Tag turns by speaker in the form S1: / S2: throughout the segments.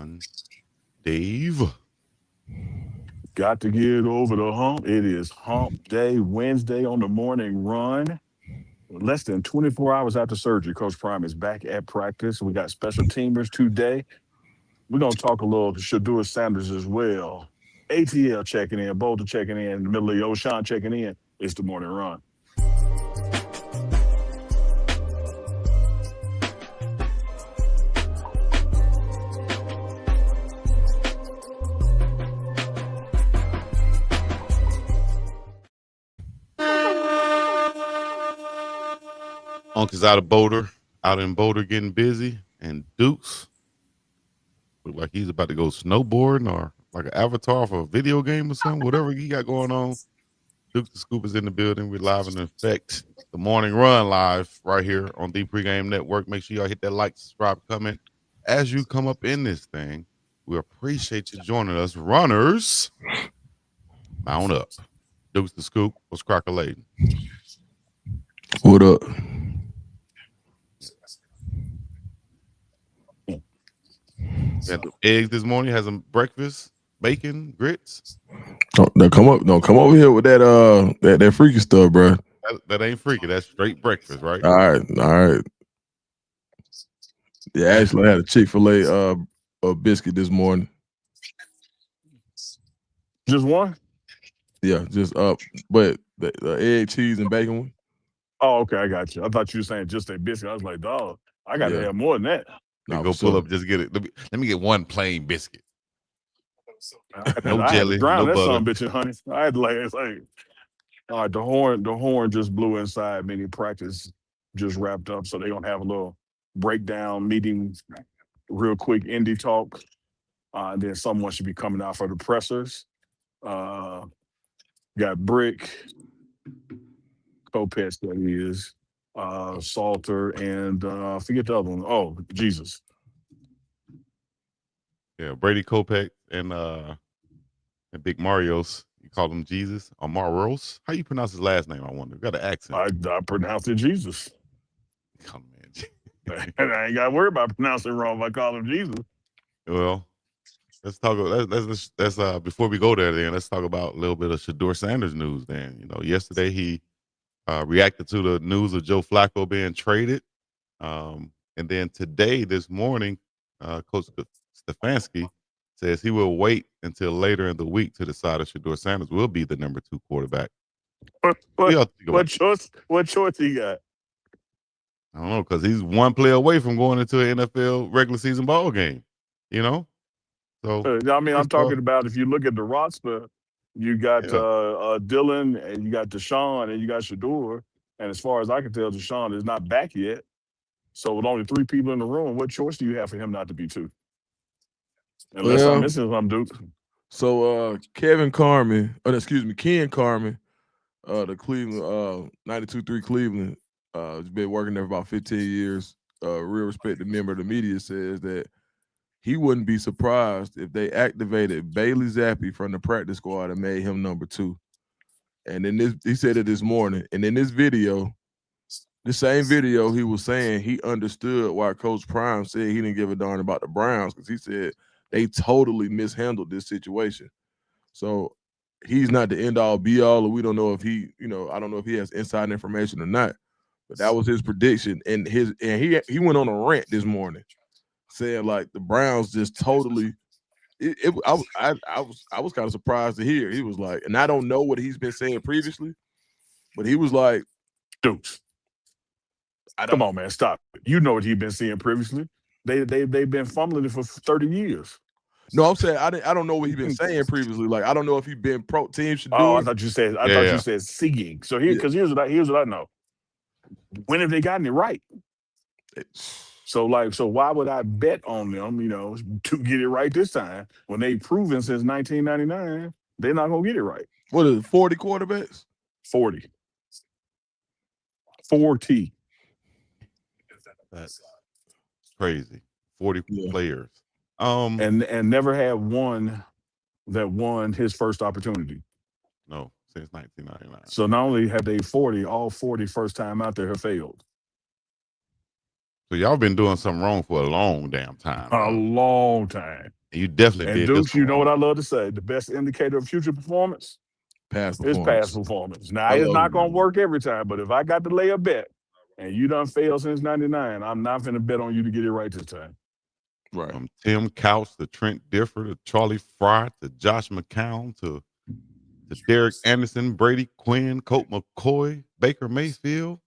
S1: on, Dave.
S2: Got to get over the hump. It is hump day, Wednesday on the morning run. Less than 24 hours after surgery, Coach Prime is back at practice. We got special teamers today. We're going to talk a little Shedeur Sanders as well. ATL checking in, Boulder checking in the middle of the ocean checking in. It's the morning run.
S1: Uncle's out in Boulder getting busy, and Dukes look like he's about to go snowboarding or like an avatar for a video game or something, whatever he got going on. Dukes the Scoop is in the building. We're live in effect. The morning run live right here on the Pregame Network. Make sure y'all hit that like, subscribe, comment as you come up in this thing. We appreciate you joining us. Runners, mount up. Dukes the Scoop was crackling.
S3: What up?
S1: Had the eggs this morning. Had some breakfast, bacon, grits.
S3: Don't come over here with that freaky stuff, bro.
S1: That ain't freaky. That's straight breakfast, right?
S3: All right. Yeah, actually, I had a Chick-fil-A a biscuit this morning.
S2: Just one?
S3: Yeah, just but the egg, cheese, and bacon one.
S2: Oh, okay, I got you. I thought you were saying just a biscuit. I was like, dog, I got to have more than that.
S1: No, go pull up, just get it. Let me get one plain biscuit. No
S2: I
S1: jelly,
S2: drown
S1: no
S2: that
S1: butter.
S2: son bitch in honey. I had it's like, all right, the horn just blew inside. Meaning practice just wrapped up, so they're gonna have a little breakdown meeting, real quick indie talk. And then someone should be coming out for the pressers. Got Brick, Kopech that is, Salter, and I forget the other one. Oh, Jesus.
S1: Yeah, Brady Kopech and Big Marios. You call him Jesus or Maros? How you pronounce his last name? I wonder. Got an accent.
S2: I pronounced it Jesus.
S1: Come man.
S2: And I ain't got to worry about pronouncing it wrong if I call him Jesus.
S1: Well, let's talk about let's before we go there. Then let's talk about a little bit of Shedeur Sanders news. Then yesterday he reacted to the news of Joe Flacco being traded, and then today, this morning, Coach Stefanski says he will wait until later in the week to decide if Shedeur Sanders will be the number 2 quarterback.
S2: What choice he got?
S1: I don't know, because he's one play away from going into an NFL regular season ball game. So
S2: I'm talking about if you look at the roster, you got Dylan and you got Deshaun and you got Shedeur. And as far as I can tell, Deshaun is not back yet. So with only 3 people in the room, what choice do you have for him not to be 2? Unless I'm missing something, Duke.
S3: So Ken Carmen, the Cleveland 92.3 Cleveland, has been working there for about 15 years. Real respected member of the media says that he wouldn't be surprised if they activated Bailey Zappi from the practice squad and made him number 2. And then he said it this morning. And in this video, the same video, he was saying he understood why Coach Prime said he didn't give a darn about the Browns, because he said they totally mishandled this situation. So he's not the end all be all, and we don't know if he, I don't know if he has inside information or not. But that was his prediction, and he went on a rant this morning, saying like the Browns just totally. I was kind of surprised to hear. He was like, and I don't know what he's been saying previously, but he was like,
S2: Dukes. Come on, man, stop. You know what he's been seeing previously. They've been fumbling it for 30 years.
S3: No, I'm saying I don't know what he's been saying previously. Like I don't know if he's been pro team should do.
S2: Oh, I thought you said seeing. So here's what I know. When have they gotten it right? So why would I bet on them, to get it right this time when they've proven since 1999 they're not gonna get it right?
S3: What is it, 40 quarterbacks?
S2: 40.
S1: That's crazy. 40 players.
S2: And never had one that won his first opportunity.
S1: No, since 1999.
S2: So not only have they 40, all 40 first time out there have failed.
S1: So y'all been doing something wrong for a long damn time.
S2: A long time.
S1: And you definitely
S2: And
S1: did this
S2: Dukes, you know
S1: wrong.
S2: what I love to say? The best indicator of future performance
S3: Past
S2: is past
S3: performance.
S2: performance. Now, it's not going to work every time, but if I got to lay a bet and you done failed since 99, I'm not going to bet on you to get it right this time.
S3: Right.
S1: From Tim Couch to Trent Difford to Charlie Fry to Josh McCown to Derek Anderson, Brady Quinn, Colt McCoy, Baker Mayfield,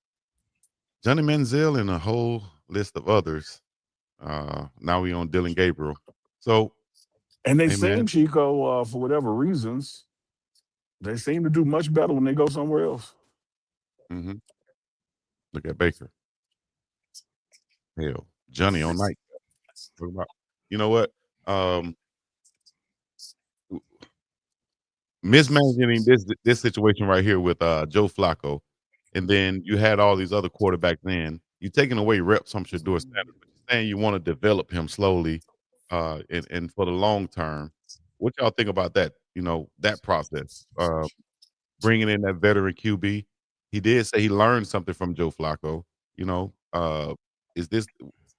S1: Johnny Manziel, and a whole list of others. Now we on Dylan Gabriel. So,
S2: And they
S1: hey,
S2: seem,
S1: man.
S2: Chico, for whatever reasons, they seem to do much better when they go somewhere else.
S1: Mm-hmm. Look at Baker. Hell, Johnny on night. What about, you know what? Mismanaging this situation right here with Joe Flacco, and then you had all these other quarterbacks in. You taking away reps from Shedeur Sanders, but you're saying you want to develop him slowly, and for the long term. What y'all think about that? You know that process, bringing in that veteran QB. He did say he learned something from Joe Flacco. You know, is this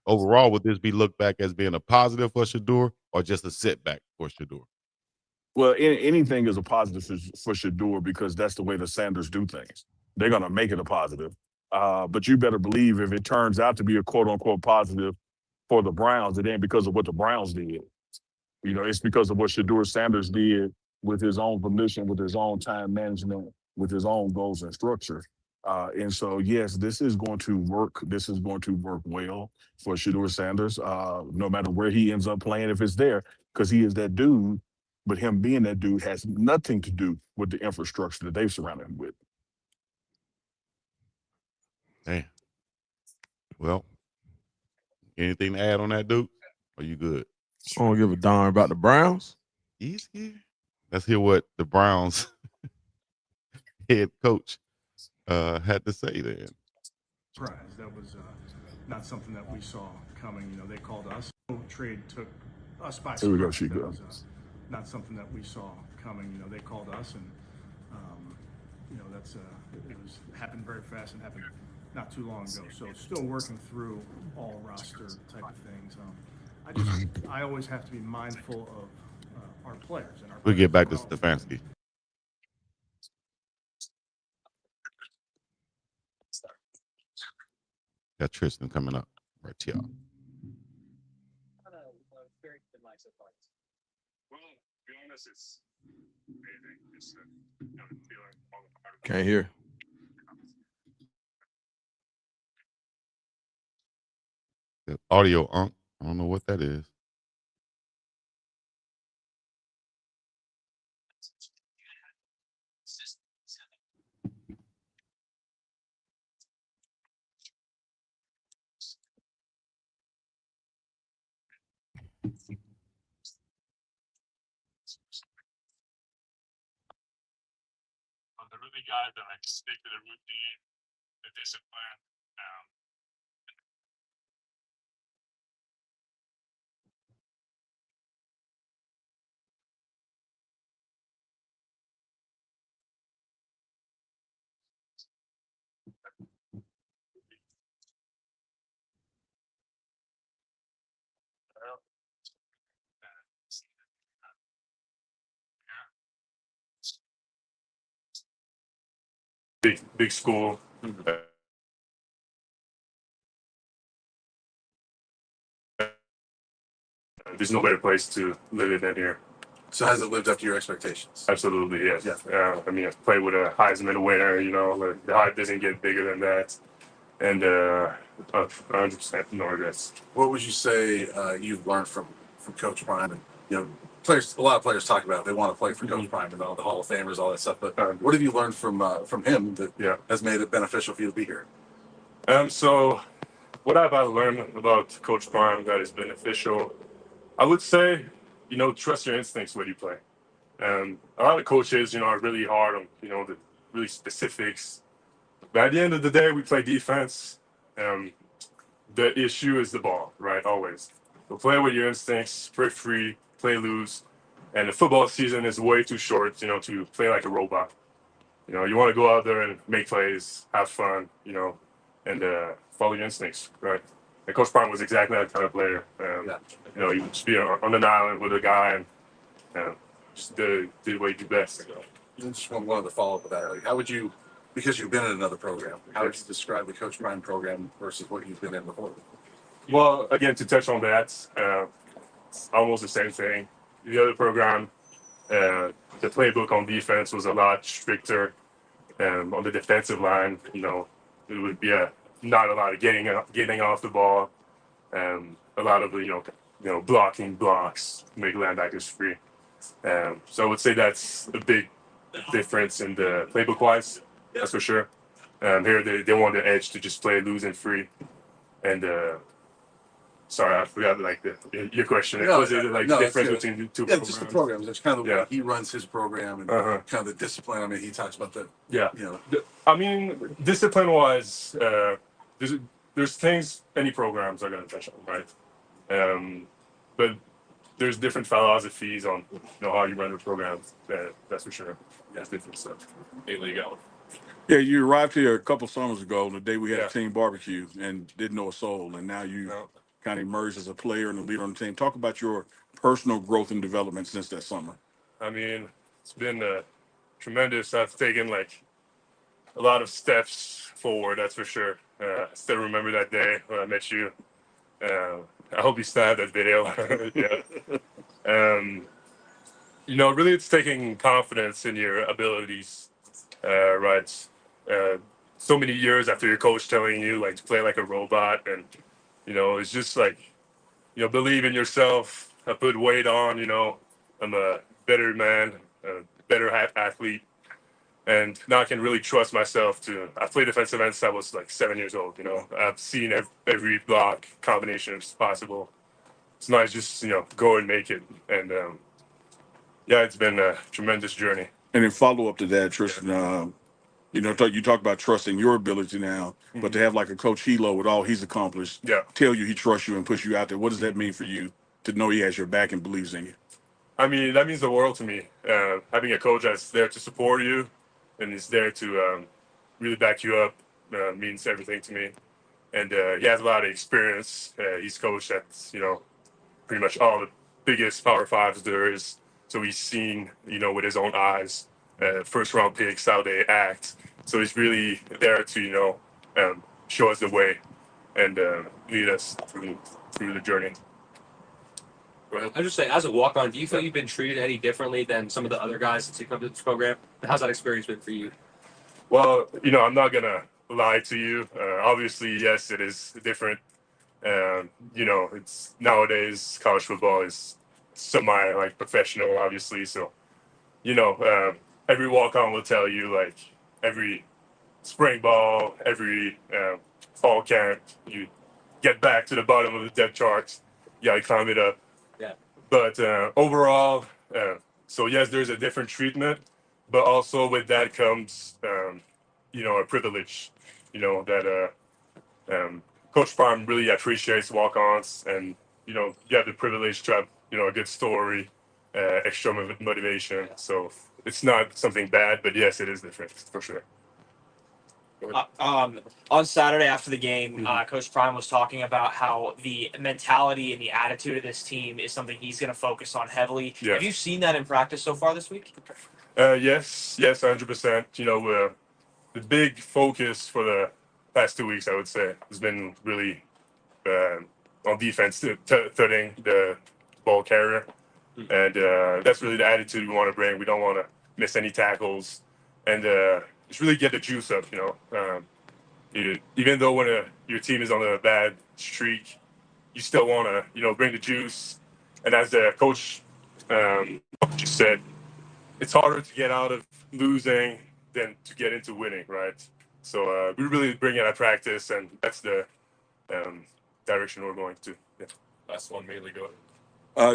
S1: overall would this be looked back as being a positive for Shedeur or just a setback for Shedeur?
S2: Well, anything is a positive for Shedeur because that's the way the Sanders do things. They're going to make it a positive. But you better believe if it turns out to be a quote unquote positive for the Browns, it ain't because of what the Browns did. You know, it's because of what Shedeur Sanders did with his own volition, with his own time management, with his own goals and structure. And so, yes, this is going to work. This is going to work well for Shedeur Sanders, no matter where he ends up playing, if it's there, because he is that dude. But him being that dude has nothing to do with the infrastructure that they've surrounded him with.
S1: Damn. Well, anything to add on that, Duke? Are you good?
S3: I don't give a darn about the Browns.
S1: Easy. Let's hear what the Browns head coach had to say then.
S4: That was not something that we saw coming. You know, they called us. Trade took us by surprise.
S2: Here we go,
S4: That
S2: Chico.
S4: was not something that we saw coming. You know, they called us, and you know that's it was happened very fast and happened not too long ago. So still working through all roster type of things. I always have to be mindful of our players and our.
S1: We'll get back to
S4: well.
S1: Stefanski. Got Tristan coming up right here.
S3: Can't hear.
S1: The audio unk. I don't know what that is.
S5: They're really guys that like stick to the routine, the discipline. Big school. There's no better place to live it than here.
S6: So has it lived up to your expectations?
S5: Absolutely, yes.
S6: Yeah.
S5: I mean, I've played with a Heisman winner. You know, like, the hype doesn't get bigger than that. And 100% no regrets.
S6: What would you say you've learned from Coach Prime? And you know, players, a lot of players talk about they want to play for Coach Prime and all the Hall of Famers, all that stuff. But what have you learned from him that has made it beneficial for you to be here?
S5: So what have I learned about Coach Prime that is beneficial? I would say, you know, trust your instincts when you play. A lot of coaches, you know, are really hard on, you know, the really specifics. But at the end of the day, we play defense. The issue is the ball, right? Always. So play with your instincts, play free, play loose. And the football season is way too short, you know, to play like a robot. You know, you want to go out there and make plays, have fun, you know, and follow your instincts, right? And Coach Prime was exactly that kind of player. You know, he would just be on an island with a guy and just did what he did best.
S6: I just wanted to follow up with that. Like, how would you, because you've been in another program, how would you describe the Coach Prime program versus what you've been in before?
S5: Well, again, to touch on that, it's almost the same thing. The other program, the playbook on defense was a lot stricter. On the defensive line, you know, it would be not a lot of getting off the ball, a lot of you know blocking blocks, make linebackers free. So I would say that's a big difference in the playbook wise. That's for sure. Here they want the edge to just play loose and free. And sorry, I forgot like your question. Was it like the difference between the two
S6: Yeah,
S5: programs?
S6: just the programs. It's kind of the way he runs his program and kind of the discipline. I mean, he talks about the you know.
S5: I mean, discipline wise, there's things any programs are going to touch on, right? But there's different philosophies on how you run the program. That's for sure. That's different stuff. Hey, Lee, go.
S2: Yeah, you arrived here a couple summers ago, the day we had a team barbecue, and didn't know a soul, and now you kind of emerged as a player and a leader on the team. Talk about your personal growth and development since that summer.
S5: I mean, it's been tremendous. I've taken like a lot of steps forward, that's for sure. I still remember that day when I met you. I hope you still have that video. You know, really, it's taking confidence in your abilities, right? So many years after your coach telling you like to play like a robot, and it's just like believe in yourself. I put weight on. I'm a better man, a better athlete, and now I can really trust myself to. I played defensive end since I was like 7 years old. I've seen every block combination possible. It's nice just go and make it, and it's been a tremendous journey.
S2: And in follow up to that, Tristan, you talk about trusting your ability now, but to have like a Coach Hilo with all he's accomplished, tell you he trusts you and push you out there. What does that mean for you to know he has your back and believes in you?
S5: I mean, that means the world to me. Having a coach that's there to support you and is there to really back you up means everything to me. And he has a lot of experience. He's coached at pretty much all the biggest Power Fives there is. So he's seen with his own eyes first round picks, how they act. So he's really there to show us the way and lead us through the journey.
S7: I just say, as a walk-on, do you feel you've been treated any differently than some of the other guys since you come to this program? How's that experience been for you?
S5: Well, I'm not gonna lie to you. Obviously, yes, it is different. It's nowadays college football is semi like professional, obviously. So, every walk-on will tell you like every spring ball, every fall camp, you get back to the bottom of the depth charts. You climb it up.
S7: Yeah.
S5: But overall, so yes, there's a different treatment, but also with that comes, a privilege, that Coach Prime really appreciates walk-ons, and you have the privilege to have a good story, extra motivation. So it's not something bad, but yes, it is different for sure.
S8: On Saturday after the game, Coach Prime was talking about how the mentality and the attitude of this team is something he's going to focus on heavily.
S5: Yeah.
S8: Have you seen that in practice so far this week?
S5: Yes, 100%. The big focus for the past 2 weeks, I would say, has been really on defense, threading the ball carrier. And that's really the attitude we want to bring. We don't want to miss any tackles. And just really get the juice up, even though when your team is on a bad streak, you still want to, bring the juice. And as the coach just said, it's harder to get out of losing than to get into winning, right? So we really bring it at practice, and that's the direction we're going to. Yeah. Last one, mainly go.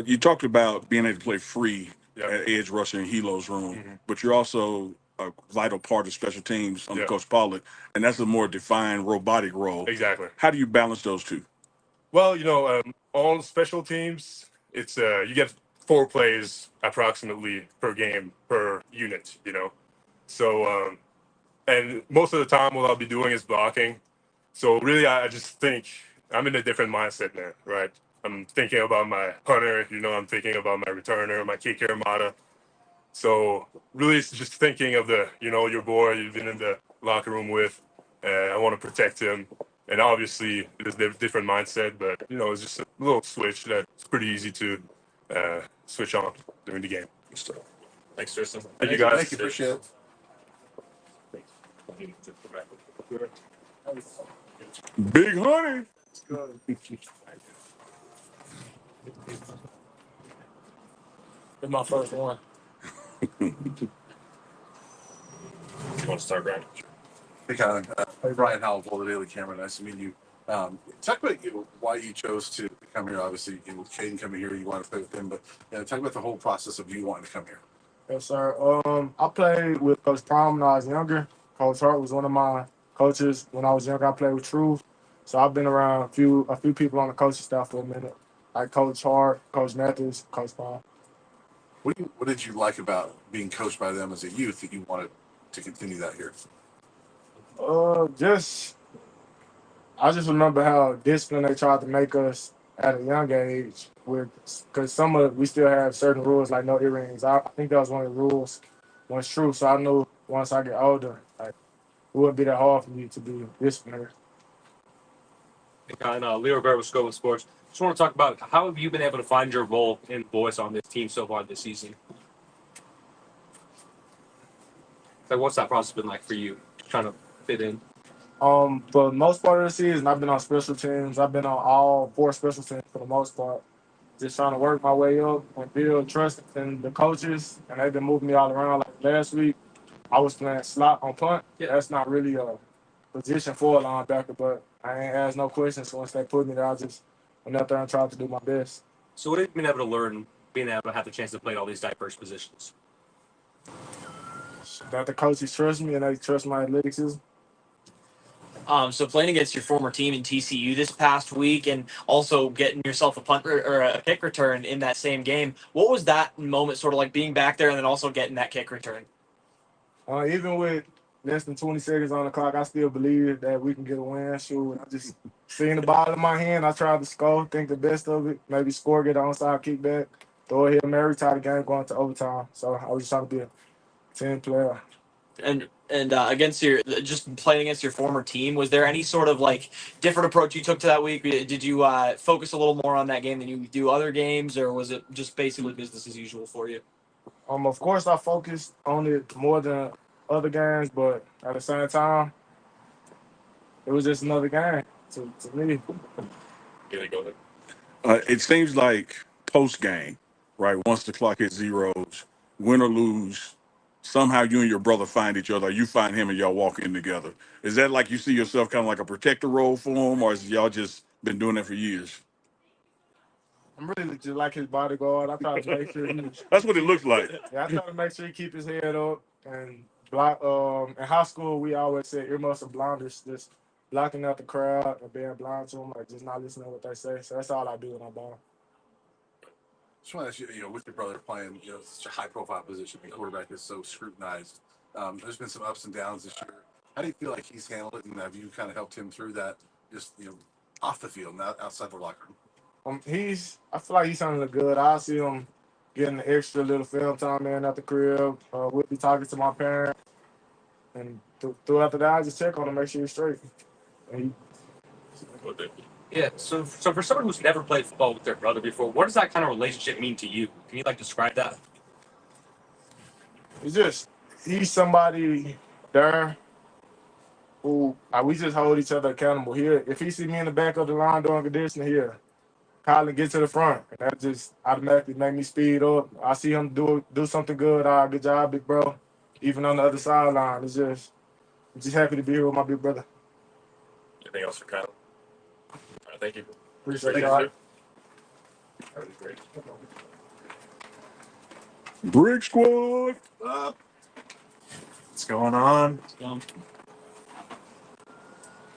S2: You talked about being able to play free
S5: Yeah.
S2: at edge rusher in Hilo's room, but you're also a vital part of special teams under Coach Pollard, and that's a more defined robotic role.
S5: Exactly.
S2: How do you balance those two?
S5: Well, on special teams, it's you get 4 plays approximately per game per unit. So and most of the time, what I'll be doing is blocking. So really, I just think I'm in a different mindset now, right? I'm thinking about my punter, I'm thinking about my returner, my kicker, Mata. So really, it's just thinking of your boy you've been in the locker room with. I want to protect him, and obviously it's a different mindset, but it's just a little switch that's pretty easy to switch on during the game. So
S7: Thanks, Tristan.
S5: thank you guys.
S6: Thank you. Appreciate it.
S2: Big honey.
S8: It's my first one.
S5: You want to start, Brian?
S6: Hey, Colin. Hey, Brian Howell, the Daily Camera. Nice to meet you. Talk about why you chose to come here. Obviously, with Caden coming here, you want to play with him, but talk about the whole process of you wanting to come here.
S9: Yes, sir. I played with Coach Prom when I was younger. Coach Hart was one of my coaches when I was younger. I played with Truth, so I've been around a few people on the coaching staff for a minute, like Coach Hart, Coach Mathis, Coach Prom.
S6: What did you like about being coached by them as a youth that you wanted to continue that here?
S9: I just remember how disciplined they tried to make us at a young age, because we still have certain rules like no earrings. I think that was one of the rules. Was true, so I knew once I get older, like it wouldn't be that hard for me to be disciplined.
S7: And Leo Rivera with Scope Sports. Just want to talk about how have you been able to find your role and voice on this team so far this season? Like, what's that process been like for you, trying to fit in?
S9: For the most part of the season, I've been on special teams. I've been on all 4 special teams for the most part. Just trying to work my way up and build trust in the coaches, and they've been moving me all around. Like last week, I was playing slot on punt. Yeah. That's not really a position for a linebacker, but I ain't asked no questions. So once they put me there, I just went out there and tried to do my best.
S7: So what have you been able to learn being able to have the chance to play all these diverse positions?
S9: That the coaches trust me and they trust my athleticism.
S8: So playing against your former team in TCU this past week, and also getting yourself a punt or a kick return in that same game, what was that moment sort of like, being back there and then also getting that kick return?
S9: Even with less than 20 seconds on the clock, I still believe that we can get a win. Shoot, I just seen the ball in my hand. I tried to score, think the best of it, maybe score, get an onside kickback, throw a Hail Mary, tie the game, going to overtime. So I was just trying to be a team player.
S8: And against just playing against your former team, was there any sort of like different approach you took to that week? Did you focus a little more on that game than you do other games, or was it just basically business as usual for you?
S9: Of course, I focused on it more than other games, but at the same time, it was just another game to me.
S5: Yeah, go ahead.
S2: It seems like post game, right? Once the clock hits zeros, win or lose, somehow you and your brother find each other. Or you find him and y'all walk in together. Is that like you see yourself kind of like a protector role for him, or has y'all just been doing that for years?
S9: I'm really just like his bodyguard. I try to make sure
S2: That's what it looks like.
S9: I try to make sure he keep his head up and block. In high school, we always said earmuffs and blinders, just blocking out the crowd and being blind to them, like just not listening to what they say. So that's all I do when I'm ball.
S6: Just want to ask you, with your brother playing, such a high-profile position, the quarterback is so scrutinized. There's been some ups and downs this year. How do you feel like he's handled it, and have you kind of helped him through that, just off the field, not outside the locker room?
S9: I feel like he's handling it good. I see him getting the extra little film time in at the crib. We'll be talking to my parents, and throughout the day, I just check on him, make sure he's straight.
S7: Yeah. So for someone who's never played football with their brother before, what does that kind of relationship mean to you? Can you describe that?
S9: He's somebody there who we just hold each other accountable. Here, if he see me in the back of the line doing conditioning here, Colin, get to the front. And that just automatically make me speed up. I see him do something good. Good job, big bro. Even on the other sideline, I'm just happy to be here with my big brother.
S5: Anything else for Kyle? All right, thank you.
S9: Appreciate it.
S5: That was great.
S2: Brick squad.
S10: What's going on?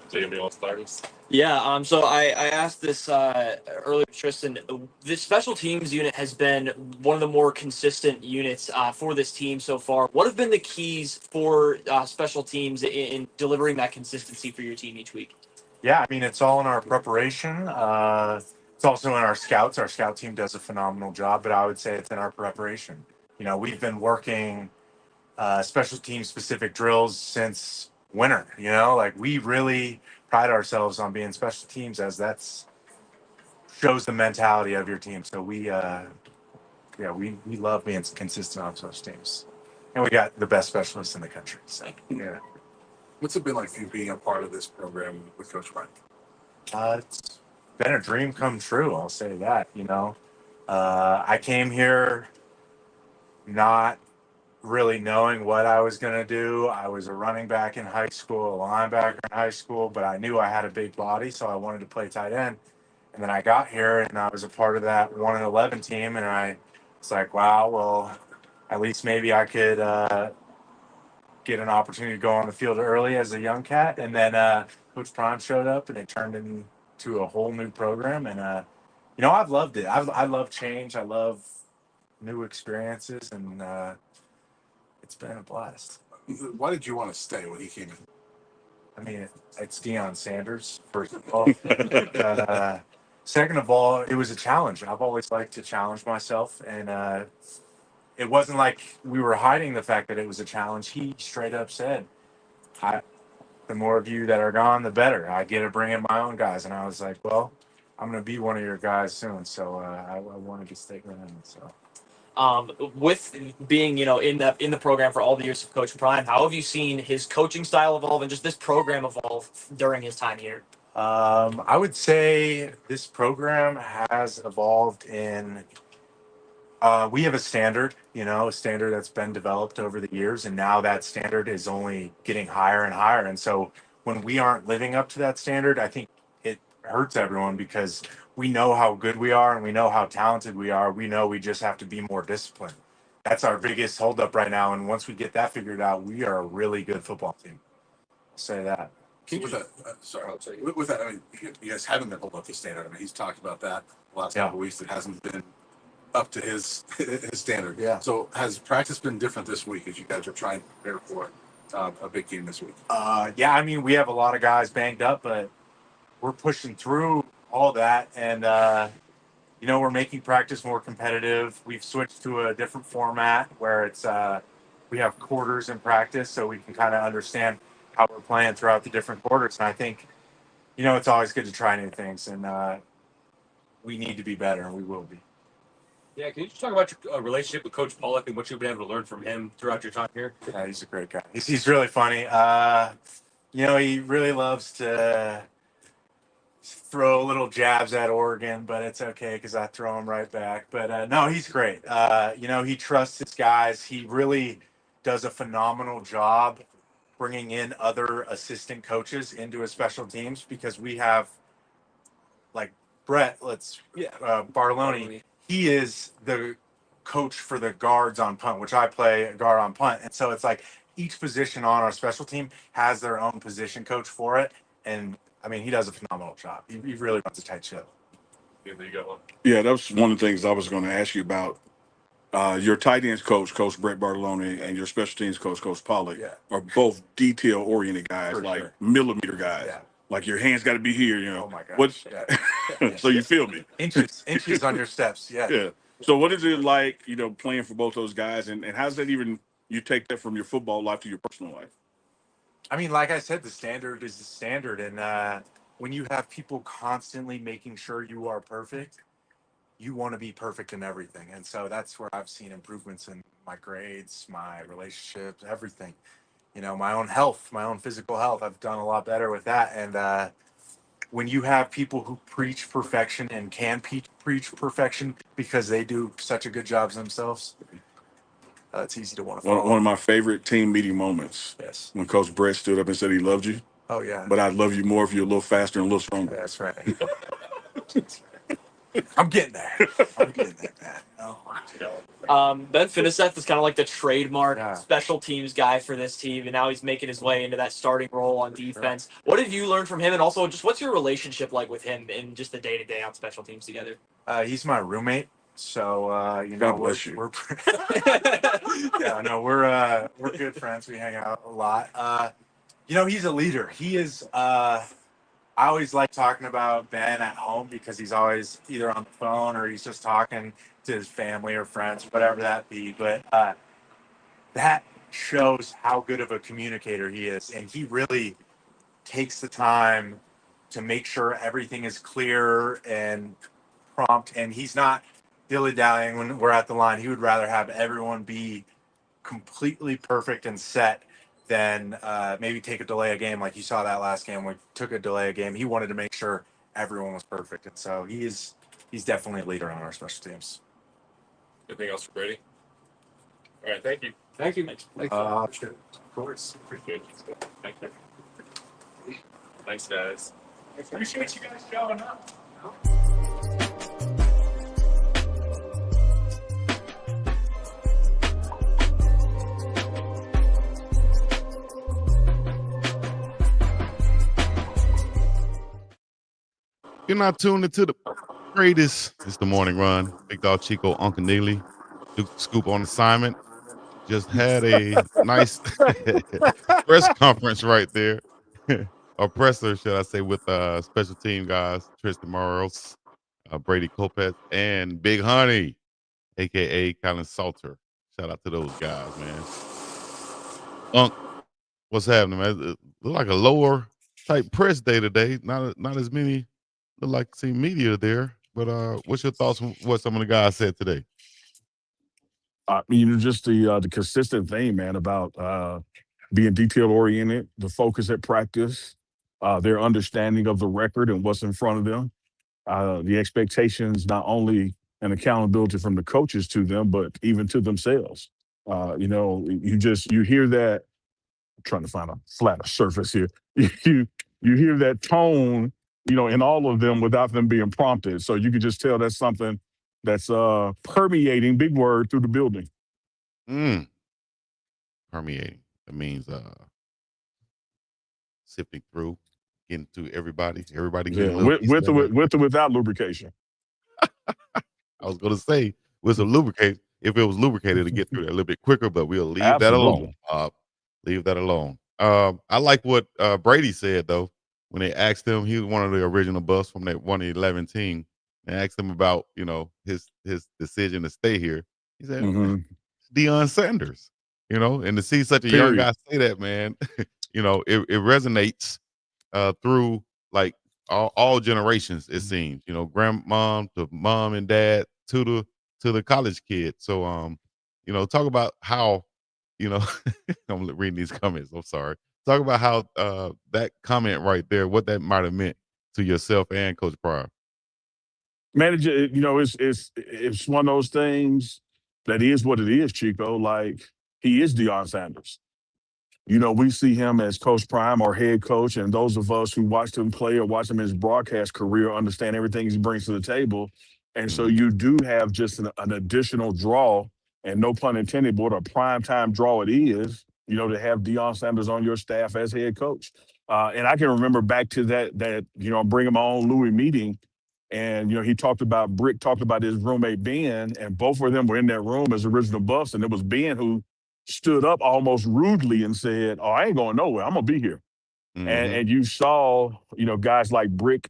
S5: So you want to start us?
S8: Yeah. So I asked this earlier, Tristan. This special teams unit has been one of the more consistent units for this team so far. What have been the keys for special teams in delivering that consistency for your team each week?
S10: Yeah, I mean, it's all in our preparation. It's also in our scouts. Our scout team does a phenomenal job, but I would say it's in our preparation. You know, we've been working special team specific drills since winter. You know, like we really pride ourselves on being special teams, as that's shows the mentality of your team. So we love being consistent on special teams, and we got the best specialists in the country. So yeah,
S6: What's it been like for you being a part of this program with Coach Brian?
S10: it's been a dream come true. I'll say that. You know, I came here not really knowing what I was going to do. I was a running back in high school, a linebacker in high school, but I knew I had a big body, so I wanted to play tight end. And then I got here and I was a part of that 1 and 11 team, and I was like, wow, well, at least maybe I could get an opportunity to go on the field early as a young cat. And then Coach Prime showed up, and it turned into a whole new program. And you know, I've loved it. I love change. I love new experiences, and it's been a blast.
S6: Why did you want to stay when he came in?
S10: I mean, it's Deion Sanders, first of all. Second of all, it was a challenge. I've always liked to challenge myself, and it wasn't like we were hiding the fact that it was a challenge. He straight up said, the more of you that are gone, the better. I get to bring in my own guys. And I was like, well, I'm going to be one of your guys soon. So I wanted to stick with him. So.
S8: With being, you know, in the program for all the years of Coach Prime, how have you seen his coaching style evolve and just this program evolve during his time here?
S10: I would say this program has evolved in. We have a standard, you know, a standard that's been developed over the years, and now that standard is only getting higher and higher. And so when we aren't living up to that standard, I think it hurts everyone because we know how good we are and we know how talented we are. We know we just have to be more disciplined. That's our biggest holdup right now. And once we get that figured out, we are a really good football team. I'll say that.
S6: With that, with that, I mean, you guys haven't been holding up the standard. I mean, he's talked about that the last couple of weeks. It hasn't been up to his standard.
S10: Yeah.
S6: So has practice been different this week as you guys are trying to prepare for a big game this week?
S10: Yeah, I mean, we have a lot of guys banged up, but we're pushing through all that, and you know, we're making practice more competitive. We've switched to a different format where it's we have quarters in practice, so we can kind of understand how we're playing throughout the different quarters. And I think, you know, it's always good to try new things, and we need to be better, and we will be.
S7: Yeah, can you just talk about your relationship with Coach Pollock and what you've been able to learn from him throughout your time here?
S10: Yeah, he's a great guy. He's really funny. You know, he really loves to throw little jabs at Oregon, but it's okay because I throw him right back. But no, he's great. You know, he trusts his guys. He really does a phenomenal job bringing in other assistant coaches into his special teams because we have like Brett, Barloni. He is the coach for the guards on punt, which I play guard on punt. And so it's like each position on our special team has their own position coach for it. And I mean, he does a phenomenal job. He really runs a tight ship.
S5: Yeah, there you go.
S2: Yeah, that was one of the things I was going to ask you about. Your tight ends coach, Coach Brett Bartolone, and your special teams coach, Coach Pollock, are both detail-oriented guys,
S10: For
S2: like
S10: sure.
S2: millimeter guys.
S10: Yeah.
S2: Like your hands got to be here, you know.
S10: Oh my gosh.
S2: What?
S10: Yeah.
S2: So you feel me?
S10: Inches on your steps. Yeah.
S2: Yeah. So what is it like, you know, playing for both those guys, and how does that even you take that from your football life to your personal life?
S10: I mean, like I said, the standard is the standard, and when you have people constantly making sure you are perfect, you want to be perfect in everything. And so that's where I've seen improvements in my grades, my relationships, everything. You know, my own health, my own physical health. I've done a lot better with that. And when you have people who preach perfection and can preach perfection because they do such a good job themselves, it's easy to want to follow.
S2: One of my favorite team meeting moments.
S10: Yes.
S2: When Coach Brett stood up and said he loved you.
S10: Oh, yeah.
S2: But I'd love you more if you're a little faster and a little stronger.
S10: That's right. I'm getting there. Man.
S8: Ben Finiseth is kind of like the trademark
S10: Yeah.
S8: special teams guy for this team, and now he's making his way into that starting role on defense. What have you learned from him, and also just what's your relationship like with him in just the day-to-day on special teams together?
S10: He's my roommate, so you
S2: God
S10: know
S2: bless you.
S10: we're yeah, no, we're good friends. We hang out a lot. You know, he's a leader. He is I always like talking about Ben at home because he's always either on the phone or he's just talking to his family or friends, whatever that be. But that shows how good of a communicator he is. And he really takes the time to make sure everything is clear and prompt. And he's not dilly-dallying when we're at the line. He would rather have everyone be completely perfect and set than maybe take a delay a game like you saw that last game. We took a delay a game. He wanted to make sure everyone was perfect. And so he's definitely a leader on our special teams.
S5: Anything else for Brady? All right, thank you.
S7: Thank you.
S10: Sure.
S5: Of course. Appreciate it. Thank you. Thanks, guys.
S2: Appreciate you guys showing up.
S1: You're not tuned into the greatest. It's the morning run. Big Dog Chico, Uncle Neely, Duke Scoop on assignment. Just had a nice press conference right there, or presser, should I say, with special team guys Tristan Marois, Brady Kopetz, and Big Honey, aka Colin Salter. Shout out to those guys, man. Unc, what's happening, man? It look like a lower type press day today. Not as many look like see media there. But what's your thoughts on what some of the guys said today?
S2: Just the consistent thing, man, about being detail oriented, the focus at practice, their understanding of the record and what's in front of them, the expectations, not only an accountability from the coaches to them, but even to themselves. You hear that. I'm trying to find a flatter surface here. You hear that tone, in all of them without them being prompted. So you can just tell that's something that's permeating, big word, through the building.
S1: Permeating. That means sifting through, getting to everybody. Everybody
S2: Yeah,
S1: getting a little piece
S2: with
S1: of it.
S2: or without lubrication.
S1: I was gonna say with some lubricate, if it was lubricated to get through that a little bit quicker, but we'll leave that alone.
S2: Absolutely.
S1: Leave that alone. I like what Brady said though when they asked him. He was one of the original buffs from that 111 team. They asked him about his decision to stay here. He said Deion Sanders. And to see such a young guy say that, man, it resonates through like all generations. It seems, grandmom to mom and dad to the college kid. So, talk about how, I'm reading these comments. I'm sorry. Talk about how that comment right there, what that might have meant to yourself and Coach Pryor.
S2: Manager, it's one of those things that is what it is, Chico. Like, he is Deion Sanders. We see him as Coach Prime, our head coach, and those of us who watched him play or watch him in his broadcast career understand everything he brings to the table. And so you do have just an additional draw, and no pun intended, but what a prime time draw it is, to have Deion Sanders on your staff as head coach. And I can remember back to that bringing my own Louis meeting. And, he talked about Brick, talked about his roommate, Ben, and both of them were in that room as original buffs. And it was Ben who stood up almost rudely and said, "Oh, I ain't going nowhere. I'm going to be here." And you saw, guys like Brick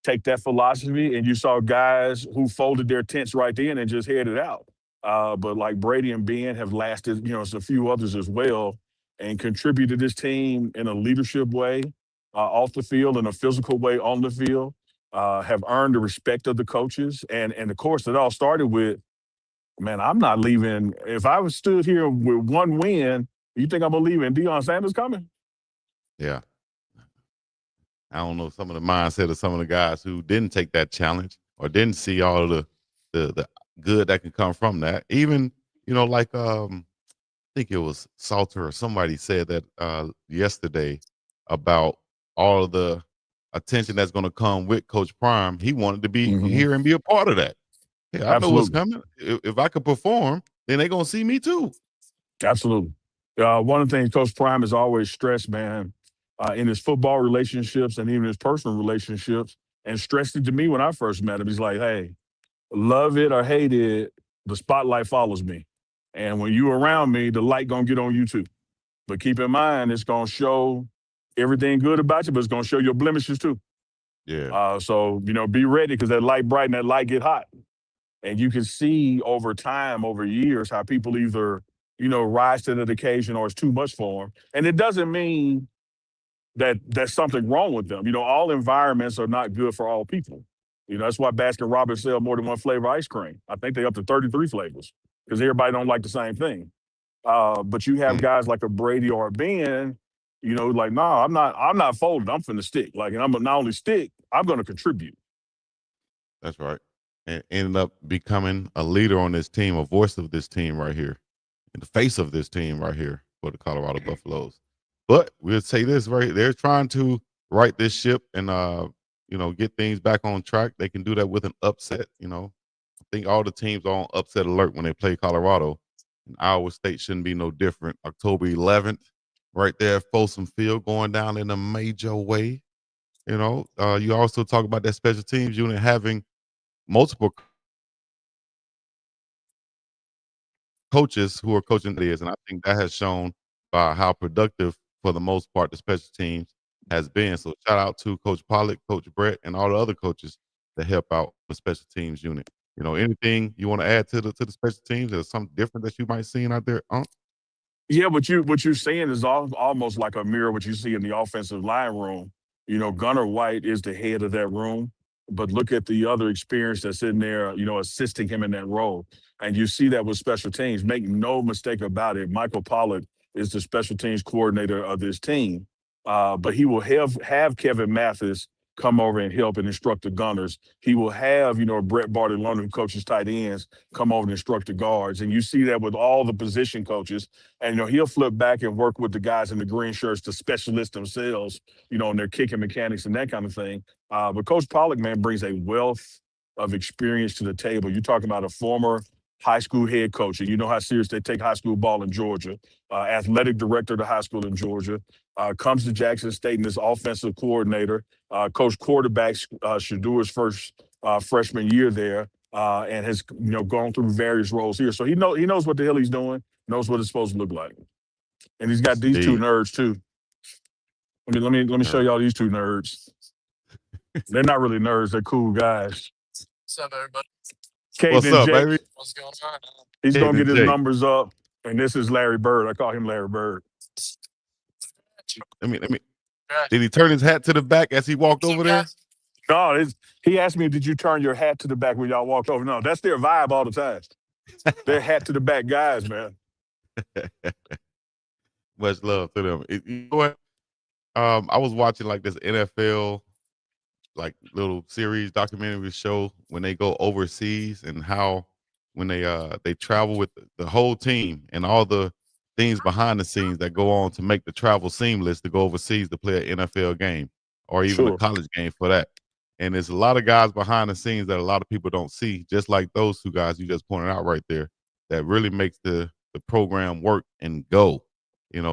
S2: take that philosophy, and you saw guys who folded their tents right then and just headed out. But like Brady and Ben have lasted, a few others as well, and contributed to this team in a leadership way, off the field, in a physical way on the field, have earned the respect of the coaches. And of course, it all started with, man, I'm not leaving. If I was stood here with one win, you think I'm going to leave and Deion Sanders coming?
S1: Yeah. I don't know some of the mindset of some of the guys who didn't take that challenge or didn't see all of the good that can come from that. Even, like I think it was Salter or somebody said that yesterday about all of the attention that's going to come with Coach Prime. He wanted to be here and be a part of that. Yeah, I know what's coming. If I could perform, then they're going to see me too.
S2: Absolutely. One of the things Coach Prime has always stressed, man, in his football relationships and even his personal relationships, and stressed it to me when I first met him. He's like, hey, love it or hate it, the spotlight follows me. And when you around me, the light going to get on you too. But keep in mind, it's going to show everything good about you, but it's going to show your blemishes too.
S1: Yeah.
S2: So be ready because that light bright and that light get hot, and you can see over time, over years, how people either rise to the occasion or it's too much for them. And it doesn't mean that there's something wrong with them. All environments are not good for all people. That's why Baskin Robbins sell more than one flavor ice cream. I think they up to 33 flavors because everybody don't like the same thing. But you have
S1: Mm,
S2: guys like a Brady or a Ben, like, no, I'm not folding. I'm finna stick. Like, and I'm gonna not only stick, I'm gonna contribute.
S1: that's right. And ended up becoming a leader on this team, a voice of this team right here, and the face of this team right here for the Colorado Buffaloes. But we'll say this right, they're trying to right this ship and get things back on track. They can do that with an upset. I think all the teams are on upset alert when they play Colorado. And Iowa State shouldn't be no different. October 11th, right there at Folsom Field, going down in a major way. You also talk about that special teams unit having multiple coaches who are coaching ideas, and I think that has shown by how productive, for the most part, the special teams has been. So shout out to Coach Pollock, Coach Brett, and all the other coaches that help out the special teams unit. Anything you want to add to the special teams? There's something different that you might see out there.
S2: Yeah, what you're saying is almost like a mirror what you see in the offensive line room. Gunnar White is the head of that room, but look at the other experience that's in there, assisting him in that role. And you see that with special teams. Make no mistake about it. Michael Pollard is the special teams coordinator of this team. But he will have Kevin Mathis come over and help and instruct the gunners. He will have, Brett Barton-London, who coaches tight ends, come over and instruct the guards. And you see that with all the position coaches. And, he'll flip back and work with the guys in the green shirts, the specialists themselves, and their kicking mechanics and that kind of thing. But Coach Pollock, man, brings a wealth of experience to the table. You're talking about a former high school head coach, and you know how serious they take high school ball in Georgia, athletic director of the high school in Georgia, comes to Jackson State and is offensive coordinator, coached quarterbacks Shedeur's first freshman year there, and has gone through various roles here. So he knows what the hell he's doing, knows what it's supposed to look like, and he's got these two
S1: Indeed.
S2: nerds too. Let me show y'all these two nerds. They're not really nerds; they're cool guys.
S11: What's up, everybody?
S2: Caden
S1: What's
S2: and
S1: up,
S2: Jake.
S1: baby?
S11: What's going on?
S2: He's gonna
S1: Caden
S2: get
S1: and
S2: his
S1: Jake.
S2: numbers up, and this is Larry Bird. I call him Larry Bird.
S1: Let me. Did he turn his hat to the back as he walked over there?
S2: No, he asked me, "Did you turn your hat to the back when y'all walked over?" No, that's their vibe all the time. They're hat to the back guys, man.
S1: Much love to them. You know what? I was watching like this NFL like little series documentary show when they go overseas and how when they travel with the whole team and all the things behind the scenes that go on to make the travel seamless to go overseas to play an NFL game or even a
S2: Sure.
S1: college game for that. And there's a lot of guys behind the scenes that a lot of people don't see, just like those two guys you just pointed out right there, that really makes the program work and go.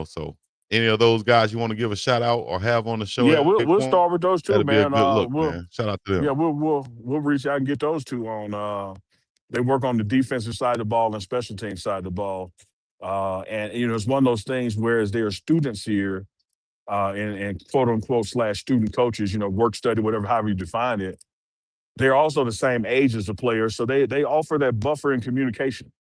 S1: So any of those guys you want to give a shout out or have on the show?
S2: Yeah,
S1: at any
S2: we'll
S1: point,
S2: start with those two,
S1: that'd be a
S2: man.
S1: good look, man. Shout out to them.
S2: Yeah, we'll reach out and get those two on. They work on the defensive side of the ball and special team side of the ball. And it's one of those things whereas there are students here, and quote unquote / student coaches, work study, whatever, however you define it. They're also the same age as the players, so they offer that buffer in communication.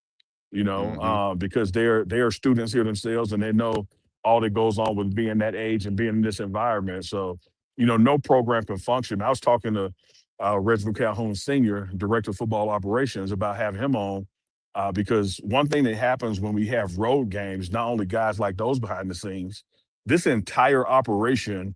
S2: Because they're students here themselves and they know all that goes on with being that age and being in this environment. So, no program can function. I was talking to Reginald Calhoun Sr., Director of Football Operations, about having him on because one thing that happens when we have road games, not only guys like those behind the scenes, this entire operation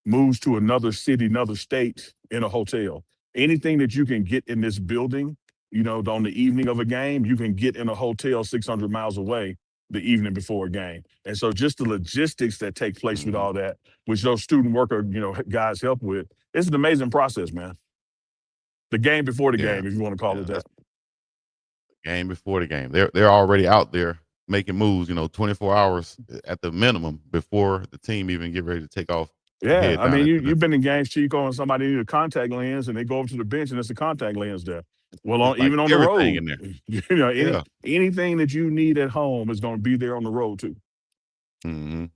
S2: moves to another city, another state in a hotel. Anything that you can get in this building, on the evening of a game, you can get in a hotel 600 miles away the evening before a game. And so just the logistics that take place with all that, which those student worker, guys help with, it's an amazing process, man. The game before the game, if you want to call it that.
S1: Game before the game. They're already out there making moves, 24 hours at the minimum before the team even get ready to take off.
S2: Yeah, I mean, you've been in games, Chico, and somebody need a contact lens, and they go over to the bench, and it's a contact lens there. Well, even on the road,
S1: in there.
S2: Anything that you need at home is going to be there on the road too.
S1: Mm-hmm.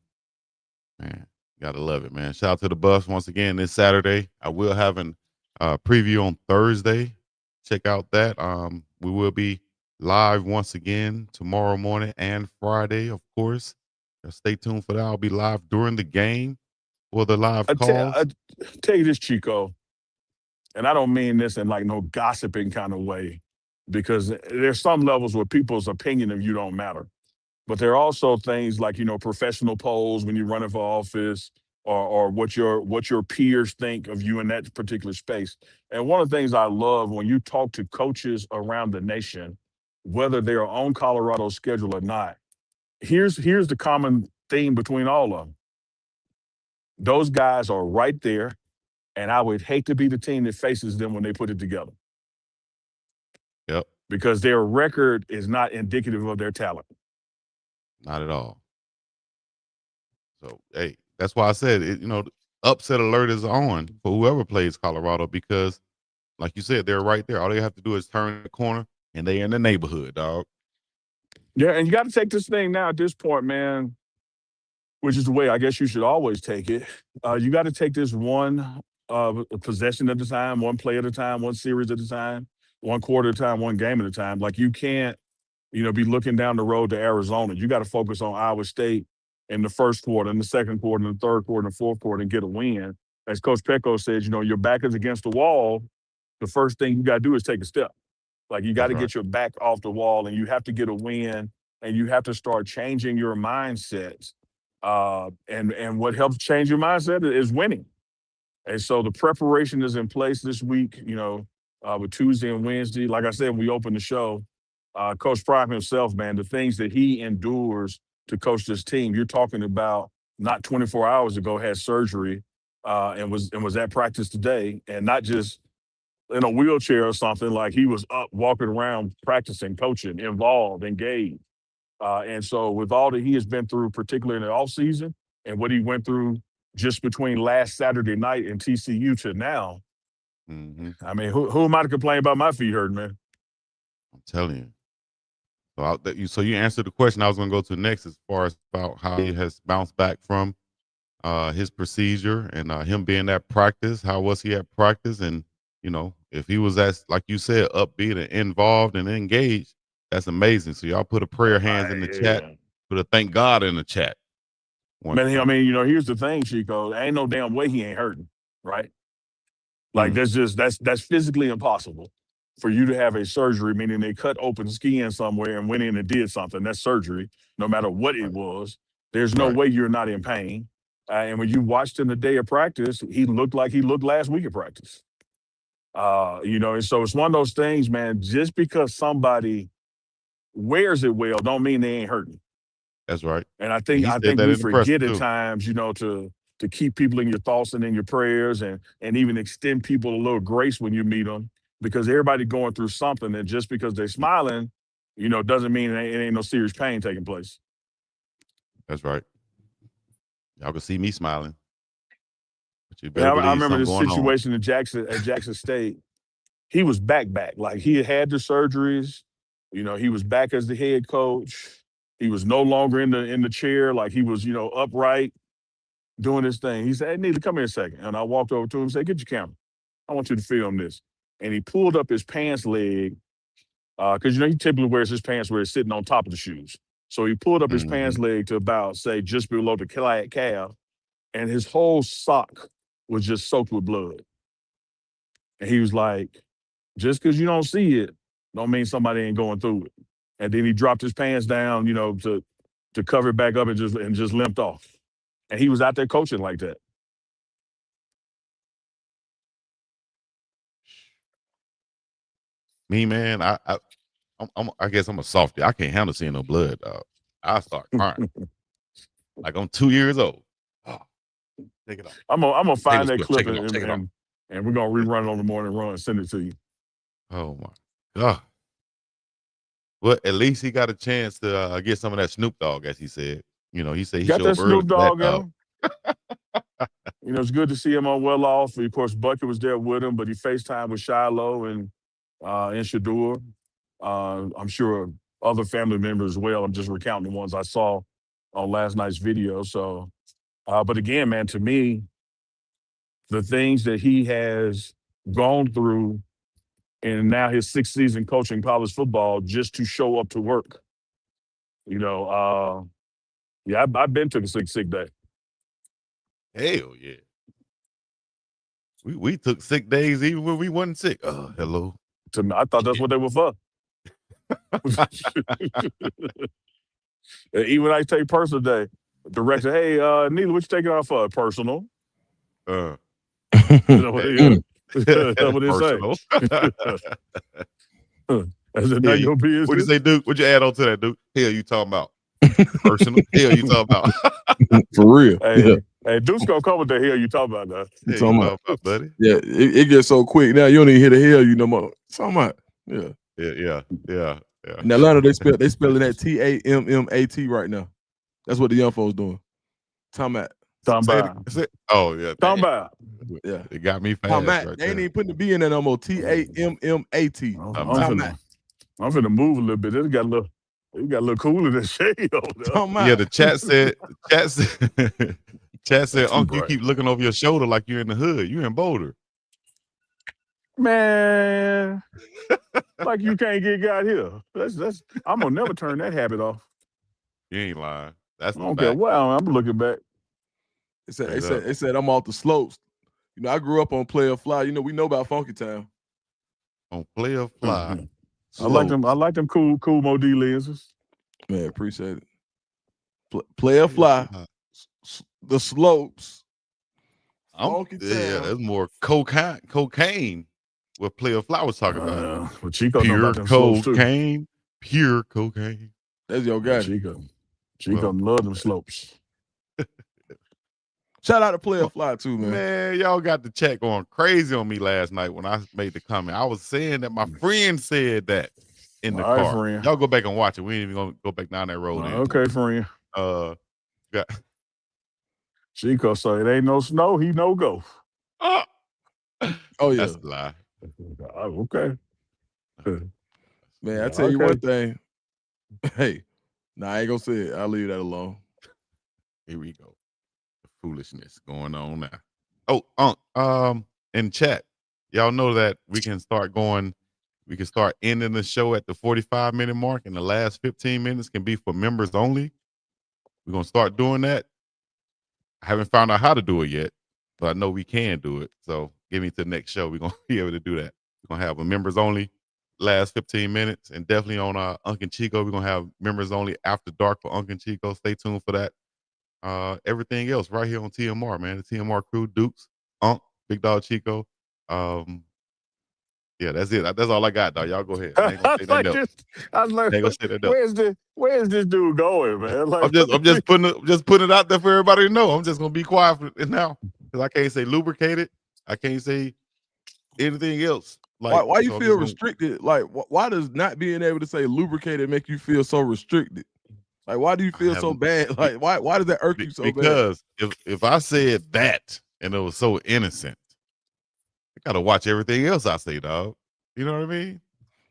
S1: Man, Gotta love it, man. Shout out to the Buffs once again this Saturday. I will have an preview on Thursday. Check out that. We will be live once again tomorrow morning and Friday, of course. Stay tuned for that. I'll be live during the game for the live
S2: I
S1: calls.
S2: tell you this, Chico, and I don't mean this in like no gossiping kind of way, because there's some levels where people's opinion of you don't matter. But there are also things like, professional polls when you're running for office, or what your peers think of you in that particular space. And one of the things I love when you talk to coaches around the nation, whether they're on Colorado's schedule or not, here's the common theme between all of them. Those guys are right there, and I would hate to be the team that faces them when they put it together,
S1: Yep,
S2: because their record is not indicative of their talent.
S1: not at all. So, hey, that's why I said it. Upset alert is on for whoever plays Colorado because, like you said, they're right there. All they have to do is turn the corner, and they in the neighborhood, dog.
S2: Yeah, and you got to take this thing now at this point, man, which is the way I guess you should always take it. You got to take this one possession at a time, one play at a time, one series at a time, one quarter at a time, one game at a time. Like, you can't, be looking down the road to Arizona. You got to focus on Iowa State in the first quarter, in the second quarter, in the third quarter, and the fourth quarter, and get a win. As Coach Pecco said, your back is against the wall. The first thing you got to do is take a step. Like, you got to
S1: That's right.
S2: get your back off the wall, and you have to get a win, and you have to start changing your mindset. And what helps change your mindset is winning. And so the preparation is in place this week, with Tuesday and Wednesday. Like I said, when we opened the show, Coach Prime himself, man, the things that he endures to coach this team. You're talking about not 24 hours ago had surgery, and was at practice today, and not just in a wheelchair or something. Like, he was up walking around practicing, coaching, involved, engaged. And so with all that he has been through, particularly in the offseason, and what he went through just between last Saturday night and TCU to now, I mean, who am I to complain about my feet hurting, man?
S1: I'm telling you. So you answered the question I was going to go to next, as far as about how he has bounced back from his procedure and him being at practice. How was he at practice? And if he was as, like you said, upbeat and involved and engaged, that's amazing. So y'all put a prayer hands in the chat, put a thank God in the chat.
S2: Man, I mean, here's the thing, Chico. Ain't no damn way he ain't hurting, right? Like, that's physically impossible for you to have a surgery, meaning they cut open skin somewhere and went in and did something. That's surgery, no matter what it was. There's no way you're not in pain. And when you watched him the day of practice, he looked like he looked last week at practice. And so it's one of those things, man. Just because somebody wears it well, don't mean they ain't hurting.
S1: That's right.
S2: And I
S1: And
S2: think
S1: he said that
S2: we
S1: in the press,
S2: forget at
S1: too.
S2: times, to keep people in your thoughts and in your prayers, and even extend people a little grace when you meet them, because everybody going through something, and just because they're smiling, doesn't mean it ain't no serious pain taking place.
S1: That's right. Y'all can see me smiling, but you better
S2: I
S1: believe
S2: remember
S1: something
S2: this
S1: going on.
S2: situation at Jackson State. He was back. Like, he had the surgeries. He was back as the head coach. He was no longer in the chair. Like, he was, upright, doing his thing. He said, "Hey, Neely, come here a second." And I walked over to him and said, "Get your camera. I want you to film this." And he pulled up his pants leg, because, he typically wears his pants where it's sitting on top of the shoes. So he pulled up his pants leg to about, say, just below the calf, and his whole sock was just soaked with blood. And he was like, just because you don't see it, don't mean somebody ain't going through it. And then he dropped his pants down, to cover it back up, and just limped off. And he was out there coaching like that.
S1: Me, man, I guess I'm a softie. I can't handle seeing no blood, dog. I start crying. Like I'm 2 years old. Oh, take it off.
S2: I'm gonna find that clip,
S1: Take it off.
S2: and we're gonna rerun it on the morning run and send it to you.
S1: Oh my God. Well, at least he got a chance to get some of that Snoop Dogg, as he said. He said he
S2: Got
S1: showed
S2: that
S1: up early
S2: Snoop
S1: for that,
S2: Dogg in him. It's good to see him on Well Off. Of course, Bucky was there with him, but he FaceTimed with Shiloh and Shedeur. I'm sure other family members as well. I'm just recounting the ones I saw on last night's video. So But again, man, to me, the things that he has gone through and now his 6th season coaching college football just to show up to work. Yeah, I've been to the sick day.
S1: Hell yeah. We took sick days even when we wasn't sick. Oh, hello.
S2: To me, I thought that's what they were for. Even when I take personal day, director, hey, Neela, what you taking off for? Personal.
S1: Uh,
S2: That's what they
S1: personal.
S2: say. I said, not
S1: Yeah,
S2: your business.
S1: What'd you say, Duke? What'd you add on to that, Duke? Hell, you talking about? Personal? Hell, you talking about?
S3: For real.
S2: Hey, Duke's gonna come with the hell you talking about now.
S1: Hell, you talking about, buddy?
S3: Yeah, it gets so quick now. You don't even hear the hell you no more. Talking about.
S1: Yeah.
S3: In Atlanta, they spelling that TAMMAT right now. That's what the young folks doing. Talking about.
S1: Oh yeah.
S2: Talking about.
S3: Yeah.
S1: It got me fast. Right
S3: they ain't even putting the B in there no more. TAMMAT.
S2: I'm finna move a little bit. It got a little cooler than shade over there.
S1: Yeah, the chat said, Uncle, you keep looking over your shoulder like you're in the hood. You in Boulder.
S2: Man, like you can't get got here. That's I'm gonna never turn that habit off.
S1: You ain't lying. That's the
S2: okay.
S1: fact.
S2: Well, I'm looking back.
S3: It said I'm off the slopes. You know, I grew up on Player Fly. You know, we know about Funky Town.
S1: On Player Fly.
S2: I like them cool Mod lenses.
S3: Man, appreciate it. Player Fly. The slopes. Funky Town.
S1: Yeah, there's more cocaine. What Player Fly was talking about.
S2: Well, Chico
S1: pure
S2: about them slopes too.
S1: cocaine. Pure cocaine.
S3: That's your guy.
S2: Chico love them slopes.
S3: Shout out to Player Fly too, man.
S1: Man, y'all got the chat going crazy on me last night when I made the comment. I was saying that my friend said that in the car.
S2: Friend.
S1: Y'all go back and watch it. We ain't even gonna go back down that road.
S2: Okay, friend.
S1: Got
S2: Chico said it ain't no snow. He no go.
S3: Oh yeah,
S1: that's a lie.
S2: Okay.
S3: Man, I tell you one thing. Hey, I ain't gonna say it. I'll leave that alone.
S1: Here we go. Foolishness going on now. In chat, y'all know that we can start ending the show at the 45-minute mark, and the last 15 minutes can be for members only. We're gonna start doing that. I haven't found out how to do it yet, but I know we can do it. So give me to the next show. We're gonna be able to do that. We're gonna have a members only last 15 minutes, and definitely on Unc and Chico, we're gonna have members only after dark for Unc and Chico. Stay tuned for that. Everything else right here on TMR, man. The TMR crew, Dukes, Unc, Big Dog Chico. Yeah, that's it. That's all I got, dog. Y'all go ahead. I ain't gonna say nothing else.
S2: I was like, where's this dude going, man? Like,
S1: I'm just putting it out there for everybody to know. I'm just gonna be quiet for it now because I can't say lubricated. I can't say anything else. Like,
S3: why you feel restricted? Like, why does not being able to say lubricated make you feel so restricted? Like, why do you feel so bad? Like, why does that irk you so bad?
S1: Because if I said that and it was so innocent, I gotta watch everything else I say, dog. You know what I mean?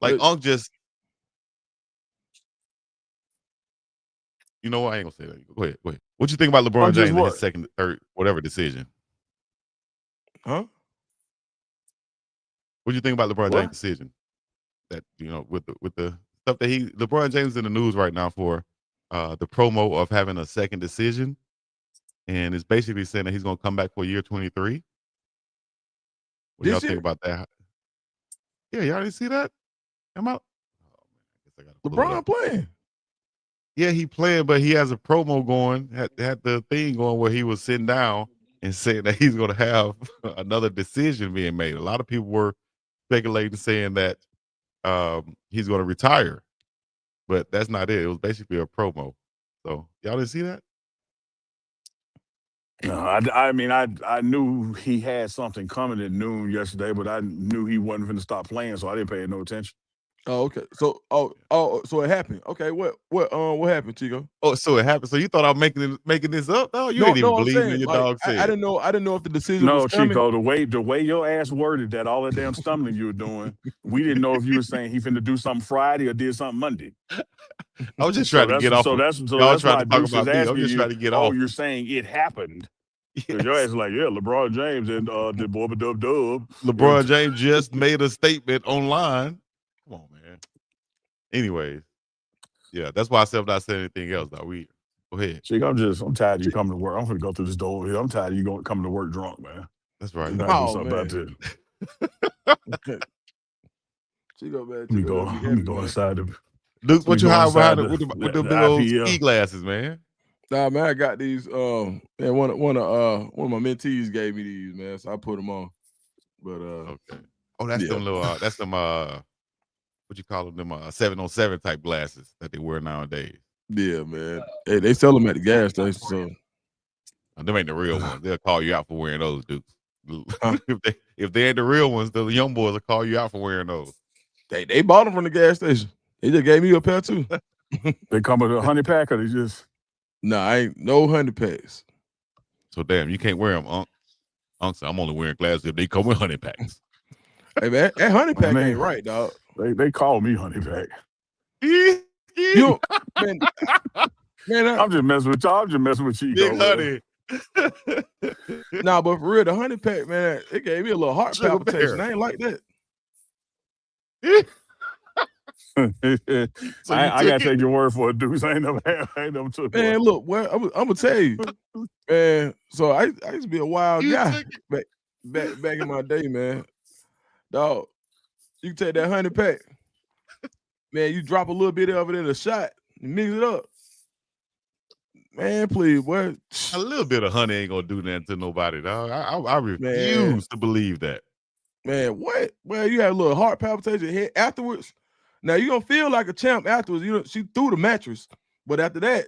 S1: Like, Unc just, you know what? I ain't gonna say that. Go ahead. What you think about LeBron James and his second, third, whatever decision?
S3: Huh?
S1: What do you think about LeBron James' decision? That, you know, with the stuff that LeBron James is in the news right now for the promo of having a second decision, and it's basically saying that he's gonna come back for year 23. What do y'all think about that? Yeah, y'all didn't see that? Come out.
S3: LeBron playing.
S1: Yeah, he playing, but he has a promo going. Had the thing going where he was sitting down and saying that he's going to have another decision being made. A lot of people were speculating, saying that he's going to retire, but that's not it. It was basically a promo. So y'all didn't see that?
S2: No, I mean, I knew he had something coming at noon yesterday, but I knew he wasn't going to stop playing, so I didn't pay no attention.
S3: Oh, okay. So, so it happened. Okay, what happened, Chico?
S1: Oh, so it happened. So you thought I was making this up? No, you ain't even
S3: I'm
S1: believing
S3: saying
S1: your
S3: like
S1: dog
S3: I
S1: said.
S3: didn't know if the decision was
S2: No,
S3: coming.
S2: Chico, the way your ass worded that, all that damn stumbling you were doing, we didn't know if you were saying he finna do something Friday or did something Monday.
S1: I was just trying to get off. Y'all
S2: That's
S1: trying
S2: why
S1: to talk
S2: Deuce was
S1: about me. I'm
S2: asking
S1: just
S2: you.
S1: trying to get
S2: Oh,
S1: off.
S2: you're saying it happened. Because your
S1: Yes.
S2: ass is like, yeah, LeBron James and the Boba Dub Dub.
S1: LeBron James just made a statement online. Come on, man. Anyways, yeah, that's why I said I'm not saying anything else. Now we go ahead.
S2: Chico, I'm tired of you coming to work. I'm gonna go through this door here. I'm tired of you coming to work drunk, man.
S1: That's right.
S2: You gotta do something about this.
S3: Chico, man,
S2: Let me go.
S3: that'd be
S2: Let me
S3: heavy,
S2: go
S3: man.
S2: inside the.
S1: Duke, what you hiding behind with the big old
S2: IPL.
S1: ski glasses, man?
S3: Nah, man, I got these. Man, one of my mentees gave me these, man, so I put them on. But
S1: okay. Oh, that's
S3: yeah.
S1: them little. That's them. What you call them? 707 type glasses that they wear nowadays.
S3: Yeah, man. Hey, they sell them at the gas station, so
S1: them ain't the real ones. They'll call you out for wearing those, Dukes. if they ain't the real ones, the young boys will call you out for wearing those.
S3: They bought them from the gas station. They just gave me a pair too.
S2: They come with a 100 pack, or they just.
S3: Nah, I ain't no 100 packs.
S1: So damn, you can't wear them, Unc. Unc said, I'm only wearing glasses if they come with 100 packs.
S3: Hey man, that 100 pack ain't right, dog.
S2: They call me 100 pack.
S3: You man,
S2: I'm just messing with y'all. I'm just messing with Chico.
S1: Big honey.
S3: Nah, but for real, the 100 pack, man, it gave me a little heart
S1: Sugar
S3: palpitation.
S1: bear.
S3: I ain't like that.
S1: So
S2: I gotta take your word for it, dudes. I ain't never took
S3: Man,
S2: one.
S3: look, well, I'm gonna tell you, man. So I used to be a wild guy back in my day, man. Dog, you take that 100 pack, man. You drop a little bit of it in a shot, and mix it up, man. Please, what?
S1: A little bit of honey ain't gonna do nothing to nobody, dog. I refuse to believe that.
S3: Man, what? Well, you had a little heart palpitation head afterwards. Now you gonna feel like a champ afterwards. You know, she threw the mattress, but after that,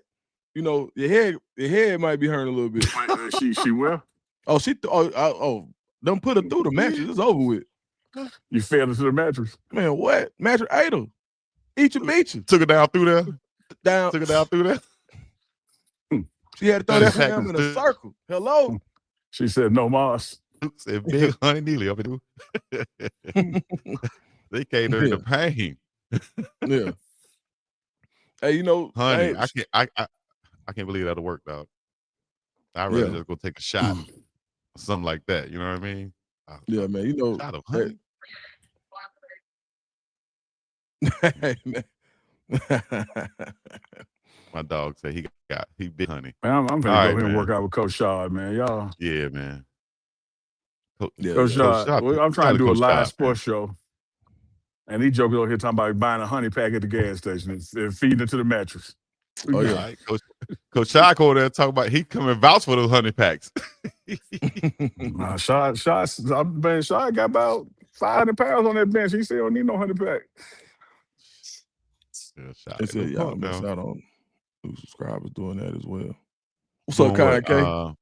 S3: you know, your head might be hurting a little bit.
S2: She will.
S3: Oh, don't put her through the mattress. It's over with.
S2: You fell into the mattress.
S3: Man, what? Mattress ate her. Eat your beat you.
S1: Took her down through there.
S3: Down.
S1: Took her down through there.
S3: She had to throw that ham in a circle. Hello.
S2: She said no mas.
S1: Said big honey nearly up and they came during the pain.
S3: Yeah. Hey, you know,
S1: honey, I can't believe that'll work, dog. I'd rather just go take a shot or something like that. You know what I mean?
S3: Yeah, man. You know,
S1: shot of honey. My dog said he big honey.
S2: Man, I'm gonna go ahead and work out with Coach Shaw, man. Y'all.
S1: Yeah, man.
S2: Coach Shaw, I'm trying to do a live sports show. And these jokers over here talking about buying a honey pack at the gas station and feeding it to the mattress.
S1: Oh yeah, right. Coach Shaw over there talking about he come and vouch for those honey packs.
S2: Nah, Shaw got about 500 pounds on that bench. He said, "Don't need no honey pack."
S1: Yeah,
S3: they said y'all miss out on new subscribers doing that as well. What's up, Kai K?
S1: Are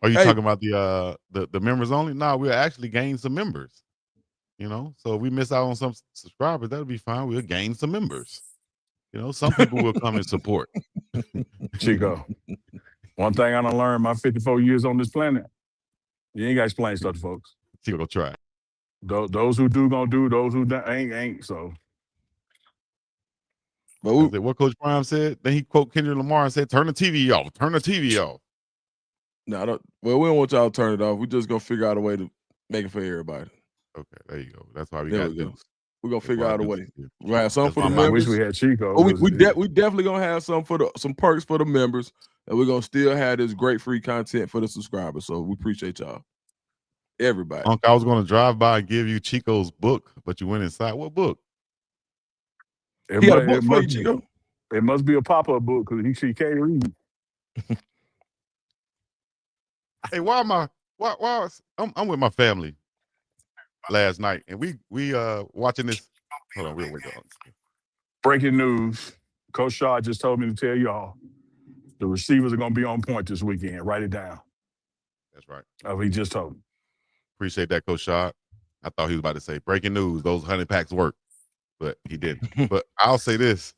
S1: you talking about the members only? No, we'll actually gain some members. You know, so if we miss out on some subscribers, that'll be fine. We'll gain some members. You know, some people will come and support.
S2: Chico, one thing I done learned my 54 years on this planet, you ain't got to explain stuff to folks.
S1: Chico, go try.
S2: Those who do gonna do. Those who ain't. So.
S1: But what Coach Prime said, then he quote Kendrick Lamar and said, "Turn the TV off. Turn the TV off."
S3: No, we don't want y'all to turn it off. We're just gonna figure out a way to make it for everybody.
S1: Okay, there you go. That's why we got Deuce.
S3: We're gonna figure out a way. We'll have some for the
S2: I
S3: members.
S2: wish we had Chico.
S3: We definitely gonna have some perks for the members, and we're gonna still have this great free content for the subscribers. So we appreciate y'all, everybody.
S1: Unc, I was gonna drive by and give you Chico's book, but you went inside. What book?
S3: He got a book for you, Chico.
S2: It must be a pop-up book because he can't read.
S1: Hey, why I'm with my family last night, and we watching this. Hold on, real quick.
S2: Breaking news: Coach Shaw just told me to tell y'all the receivers are going to be on point this weekend. Write it down.
S1: That's right.
S2: Oh, he just told me.
S1: Appreciate that, Coach Shaw. I thought he was about to say breaking news. Those honey packs work. but he didn't. But I'll say this.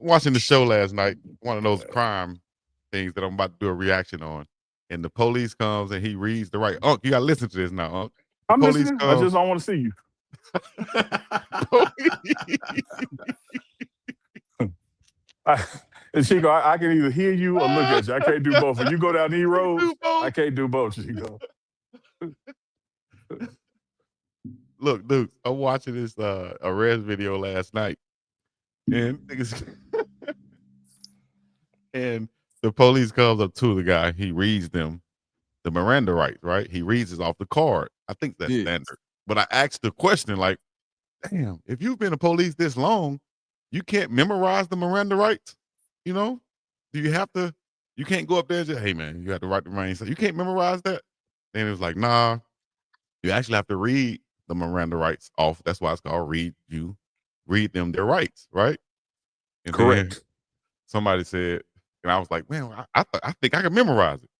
S1: Watching the show last night, one of those crime things that I'm about to do a reaction on, and the police comes and he reads the right. Unc, you gotta listen to this now, Unc. The
S2: I'm
S1: police
S2: listening. I
S1: comes.
S2: just don't want to see you. And Chico, I can either hear you or look at you. I can't do both. When you go down these roads, I can't do both, Chico.
S1: Look, dude, I'm watching this arrest video last night, and and the police comes up to the guy. He reads them the Miranda rights, right? He reads it off the card. I think that's standard. But I asked the question like, damn, if you've been a police this long, you can't memorize the Miranda rights? You know? Do you have to, you can't go up there and say, hey man, you have to write the remain. So you can't memorize that? Then it was like, nah, you actually have to read the Miranda rights off. That's why it's called read them their rights, right? And
S2: correct.
S1: Then somebody said, and I was like, man, I think I can memorize it.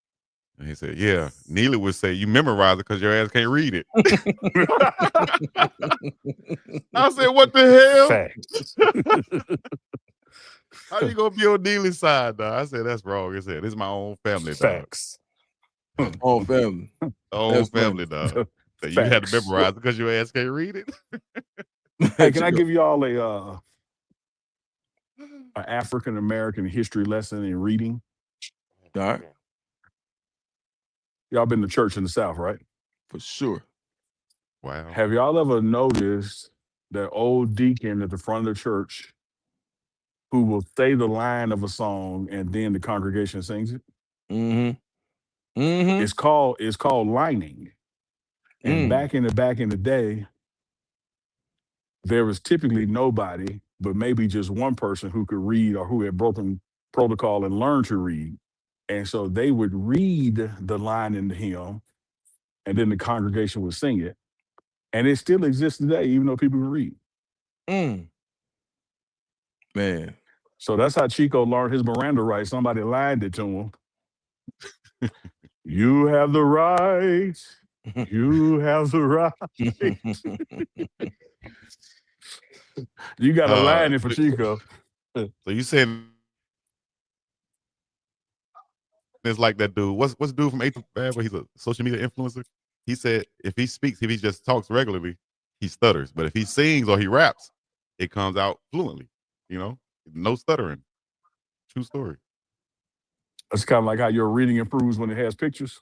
S1: And he said, yeah, Neely would say you memorize it because your ass can't read it. I said, what the hell?
S2: Facts.
S1: How you gonna be on Neely's side, dog? I said, that's wrong. I said, this is my own family, dog.
S2: Facts.
S3: Own family.
S1: Own family, dog. So you had to memorize it because your ass can't read it.
S2: Hey, can I give y'all a African American history lesson in reading?
S3: All right.
S2: Y'all been to church in the South, right?
S3: For sure.
S1: Wow.
S2: Have y'all ever noticed that old deacon at the front of the church who will say the line of a song and then the congregation sings it?
S3: Mm-hmm. Mm-hmm.
S2: It's called lining. And back in the day, there was typically nobody, but maybe just one person who could read or who had broken protocol and learned to read. And so they would read the line in the hymn, and then the congregation would sing it. And it still exists today, even though people can read.
S3: Man.
S2: So that's how Chico learned his Miranda rights. Somebody lined it to him. You have the right. You have the right. You got a line in for Chico.
S1: So you saying it's like that dude. What's the dude from 8 to 5 where he's a social media influencer? He said if he just talks regularly, he stutters. But if he sings or he raps, it comes out fluently. You know, no stuttering. True story.
S2: That's kind of like how your reading improves when it has pictures.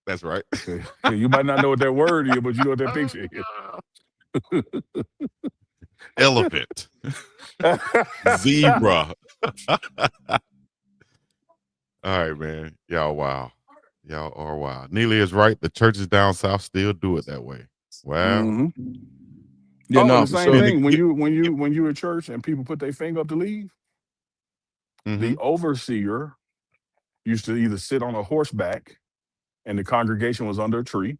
S1: That's right.
S2: Okay. You might not know what that word is, but you know what that picture is.
S1: Elephant. Zebra. All right, man. Y'all wow. Y'all are wild. Neely is right. The churches down south still do it that way. Wow.
S2: Mm-hmm.
S3: Yeah, no,
S2: the
S3: for
S2: same
S3: sure.
S2: thing. When you at church and people put their finger up to leave, the overseer used to either sit on a horseback and the congregation was under a tree,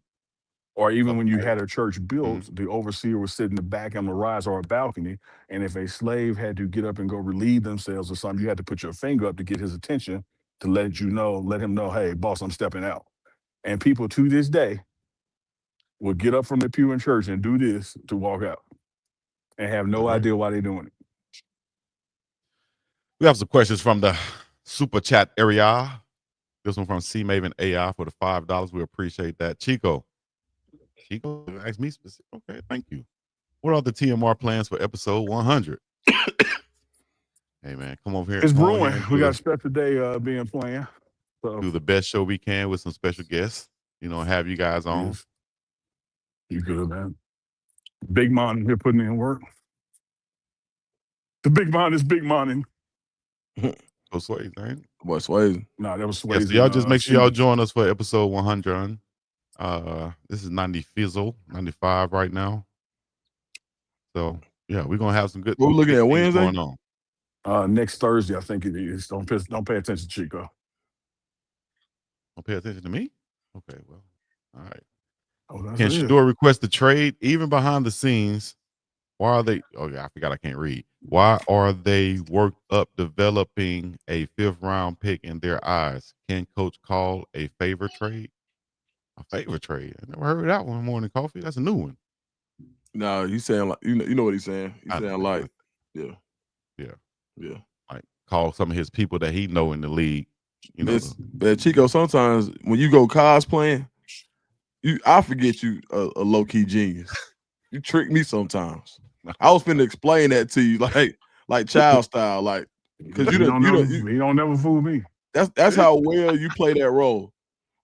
S2: or even when you had a church built, the overseer would sit in the back on the rise or a balcony. And if a slave had to get up and go relieve themselves or something, you had to put your finger up to get his attention to let him know, hey, boss, I'm stepping out. And people to this day would get up from the pew in church and do this to walk out and have no idea why they're doing it.
S1: We have some questions from the super chat area. This one from C Maven AI for the $5. We appreciate that. Chico asked me specific. Okay, thank you. What are the TMR plans for episode 100? Hey man, come over here.
S2: It's brewing. We got a special day being planned. So
S1: do the best show we can with some special guests. You know, have you guys on.
S2: Yes. You good, man. Big Mon here putting in work. The Big Mon is Big Monin.
S1: Oh, Swayze, right?
S3: What, Swayze?
S2: Nah, that was Swayze.
S1: Yeah, so y'all just make sure y'all join us for episode 100. This is 90 Fizzle, 95 right now. So yeah, we're gonna have some good.
S3: What we looking at Wednesday?
S1: Going on.
S2: Next Thursday, I think it is. Don't pay attention, Chico.
S1: Don't pay attention to me. Okay, well, all right.
S2: Oh, that's
S1: Can
S2: it.
S1: Shedeur request a trade even behind the scenes? Why are they? Oh yeah, I forgot I can't read. Why are they worked up developing a 5th round pick in their eyes? Can coach call a favor trade? My favorite trade. I never heard that one. Morning coffee. That's a new one.
S3: No, he's saying like you know what he's saying. He's saying like, yeah.
S1: Like call some of his people that he know in the league. You know,
S3: Chico. Sometimes when you go cosplaying, I forget you a low key genius. You trick me sometimes. I was finna explain that to you like child style, like because
S2: he don't never fool me.
S3: That's how well you play that role.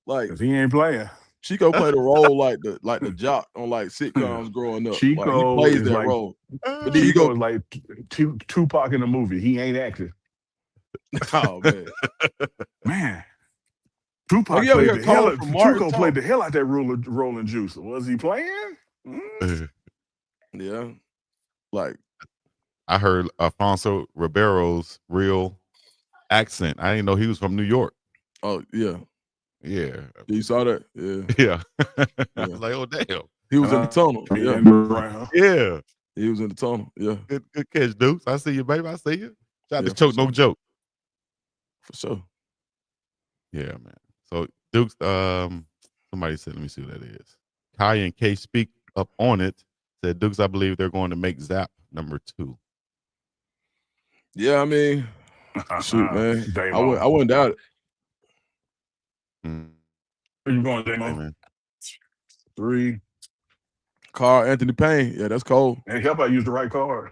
S3: Like
S2: he ain't playing.
S3: Chico played a role like the jock on like sitcoms growing up.
S2: Chico
S3: like, he plays
S2: is
S3: that
S2: like
S3: role. But
S2: then Chico is like Tupac in the movie. He ain't acting.
S3: Oh
S2: man. Tupac played the hell. Tuco played the hell out that rolling juice. Was he playing?
S3: Yeah, like
S1: I heard Alfonso Ribeiro's real accent. I didn't know he was from New York.
S3: Oh yeah.
S1: You
S3: saw that? Yeah.
S1: I was like, oh damn.
S3: He was in the tunnel.
S1: Yeah.
S3: He was in the tunnel. Yeah.
S1: Good catch, Dukes. I see you, baby. I see you. Shout out to Choke, no joke.
S3: For sure.
S1: Yeah, man. So Dukes, somebody said, let me see what that is. Kai and K speak up on it. Said Dukes, I believe they're going to make Zap number 2.
S3: Yeah, I mean, shoot, man. I wouldn't doubt it.
S2: Where you going, Damo? 3.
S3: Carl Anthony Payne. Yeah, that's cold.
S2: Hey, help I use the right card.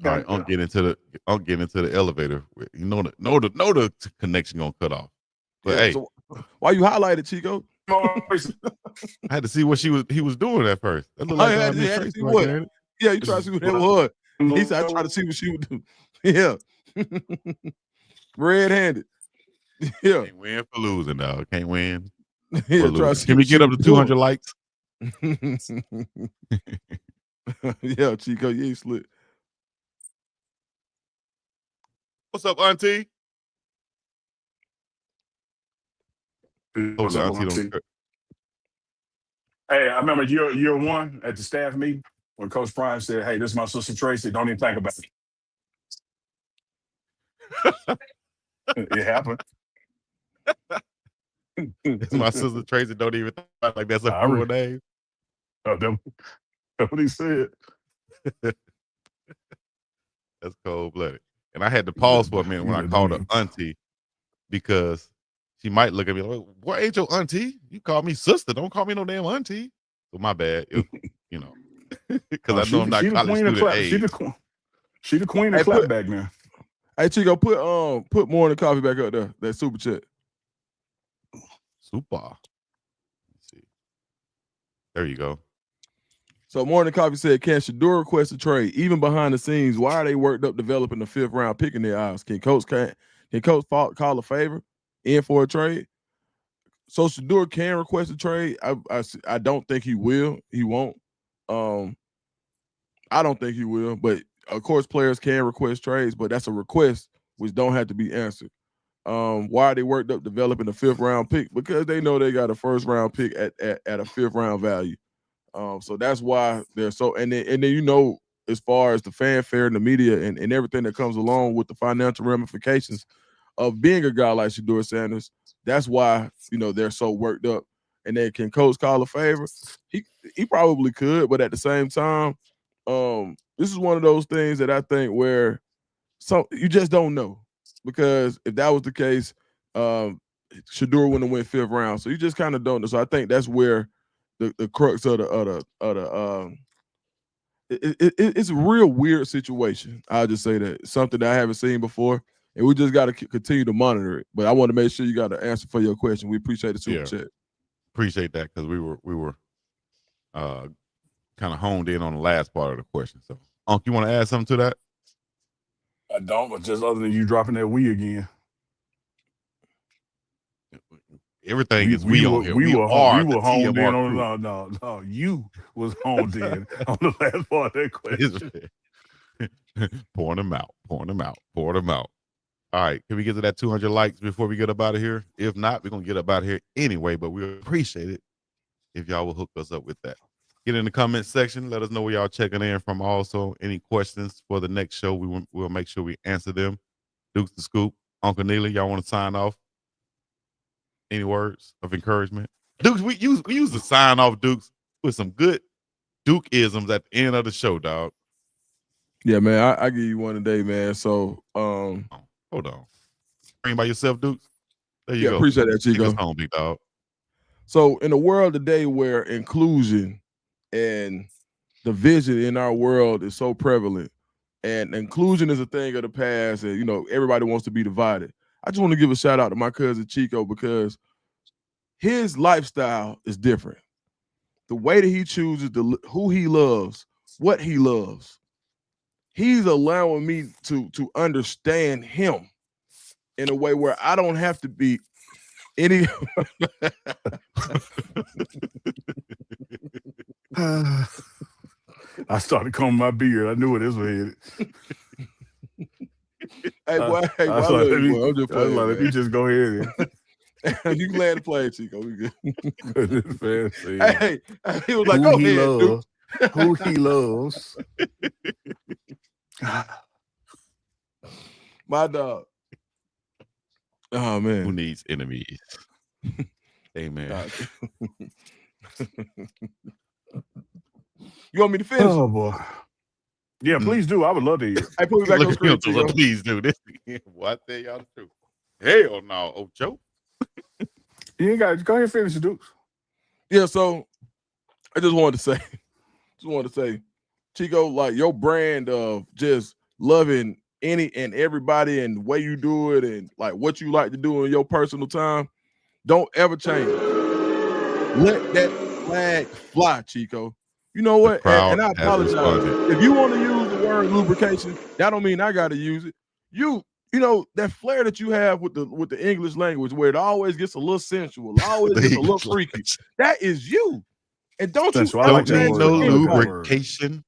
S1: All right, I'll get into the elevator. You know the connection gonna cut off. But hey,
S3: so why you highlighted Chico?
S1: I had to see what he was doing at first. That looked like
S3: had to see what. Yeah, you try to see what that was. He said, I tried to see what she would do. Yeah. Red-handed. Yeah.
S1: Can't win for losing, dog. Can't win.
S3: Yeah,
S1: Can we get up to 200 likes?
S3: Yeah, Chico, you ain't slick.
S1: What's up, Auntie?
S2: What's up, Auntie? Hey, I remember year one at the staff meeting when Coach Prime said, "Hey, this is my sister Tracy. Don't even think about it." It happened.
S1: It's my sister Tracy. Don't even think like that's a full name.
S2: Oh, that's what he said.
S1: That's cold blooded. And I had to pause for a minute when I called her auntie because she might look at me like, "What ain't your auntie? You call me sister. Don't call me no damn auntie." So my bad. Because I know I'm not college student age.
S2: She the queen of clapback now.
S3: Hey Chico, put more in the coffee back up there. That super chat.
S1: Super. Let's see. There you go.
S3: So Morning Coffee said, can Shedeur request a trade? Even behind the scenes, why are they worked up developing the 5th round pick in their eyes? Can coach call a favor in for a trade? So Shedeur can request a trade. I don't think he will. He won't. I don't think he will. But of course, players can request trades, but that's a request which don't have to be answered. Why are they worked up developing a 5th round pick? Because they know they got a 1st round pick at a 5th round value. So that's why they're so, and then as far as the fanfare and the media and everything that comes along with the financial ramifications of being a guy like Shedeur Sanders, that's why they're so worked up. And then can coach call a favor? He probably could, but at the same time, this is one of those things that I think where you just don't know, because if that was the case, Shedeur wouldn't have went 5th round. So you just kind of don't know. So I think that's where the crux of it's a real weird situation. I'll just say that. Something that I haven't seen before, and we just got to continue to monitor it. But I want to make sure you got an answer for your question. We appreciate the super chat.
S1: Appreciate that, because we were kind of honed in on the last part of the question. So, Unc, you want to add something to that?
S2: I don't, but just other than you dropping that we again.
S1: Everything is we on here. We were
S2: honed in on no. You was honed in on the last part of that question.
S1: Pouring them out. All right, can we get to that 200 likes before we get up out of here? If not, we're gonna get up out of here anyway. But we appreciate it if y'all will hook us up with that. Get in the comment section. Let us know where y'all checking in from. Also, any questions for the next show, we'll make sure we answer them. Dukes the Scoop, Uncle Neely, y'all want to sign off? Any words of encouragement? Dukes, we use to sign off Dukes with some good Duke-isms at the end of the show, dog.
S3: Yeah, man, I give you one today, man. So,
S1: hold on. Bring by yourself, Dukes. There you
S3: yeah,
S1: go.
S3: appreciate that,
S1: Take
S3: Chico.
S1: us home, big dog.
S3: So, in a world today where inclusion and division in our world is so prevalent, and inclusion is a thing of the past, and everybody wants to be divided. I just want to give a shout out to my cousin Chico because his lifestyle is different. The way that he chooses who he loves, what he loves. He's allowing me to understand him in a way where I don't have to be any.
S2: I started combing my beard. I knew where this was headed.
S3: Hey, boy, I love you, boy. I'm just playing.
S2: Let me just go ahead.
S3: You glad to play, Chico? We good.
S2: Hey,
S3: he was like, "Go ahead, dude."
S2: Who he loves.
S3: My dog. Oh man.
S1: Who needs enemies? Amen.
S3: You want me to finish?
S2: Oh boy. Yeah, please do. I would love to hear.
S3: Hey, put me back on screen, Chico.
S1: Please do this. What I tell y'all the truth? Hell no, Ocho.
S2: You ain't got to go ahead and finish it, Dukes.
S3: Yeah, so I just wanted to say, Chico, like your brand of just loving any and everybody and the way you do it and like what you like to do in your personal time, don't ever change. Let that flag fly, Chico. You know what? And I apologize. If you want to use the word lubrication, that don't mean I got to use it. You know that flair that you have with the English language, where it always gets a little sensual, always gets a little freaky. That is you. And don't you
S1: don't need no lubrication.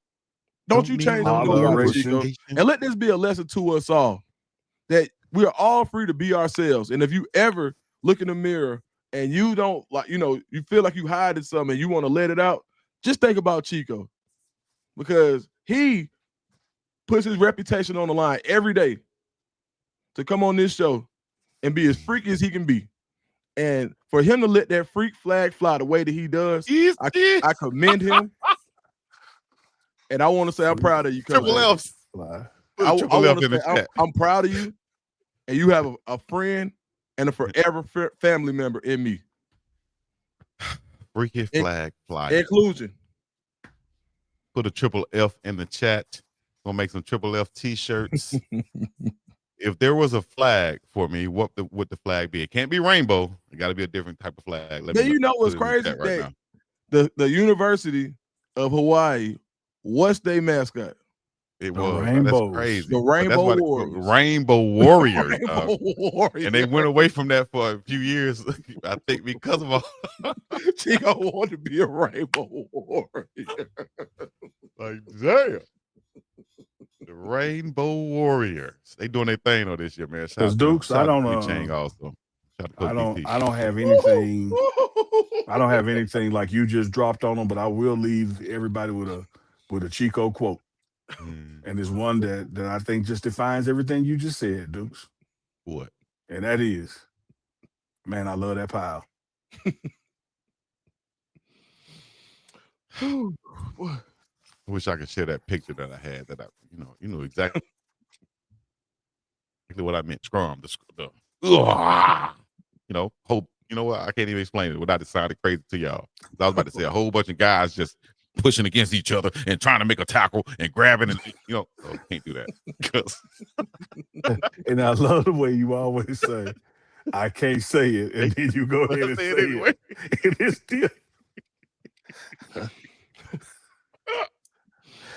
S3: Don't you change on your watch, Chico. And let this be a lesson to us all that we are all free to be ourselves. And if you ever look in the mirror and you don't you feel like you hiding something and you want to let it out, just think about Chico, because he puts his reputation on the line every day to come on this show and be as freaky as he can be. And for him to let that freak flag fly the way that he does, I commend him. And I want to say I'm proud of you.
S1: Triple F.
S3: I'm proud of you. And you have a friend and a forever family member in me.
S1: Freaky flag fly.
S3: Inclusion.
S1: Put a triple F in the chat. Gonna make some triple F t-shirts. If there was a flag for me, what would the flag be? It can't be rainbow. It got to be a different type of flag.
S3: Then you know what's crazy? The University of Hawaii, what's their mascot?
S1: It was that's crazy.
S3: The Rainbow Warriors.
S1: Rainbow Warriors.
S3: Rainbow Warriors.
S1: And they went away from that for a few years. I think because of all
S3: Chico wanted to be a Rainbow Warrior.
S1: Like, damn. The Rainbow Warriors. They doing their thing on this year, man.
S2: Because Dukes, I don't have anything. I don't have anything like you just dropped on them, but I will leave everybody with a Chico quote. And there's one that I think just defines everything you just said, Dukes.
S1: What?
S2: And that is, man, I love that pile.
S1: I wish I could share that picture that I had that you know exactly what I meant. Scrum, hope, you know what? I can't even explain it without it sounding crazy to y'all. I was about to say a whole bunch of guys just pushing against each other and trying to make a tackle and grabbing and can't do that.
S2: And I love the way you always say, I can't say it, and then you go ahead and say it anyway. It is still.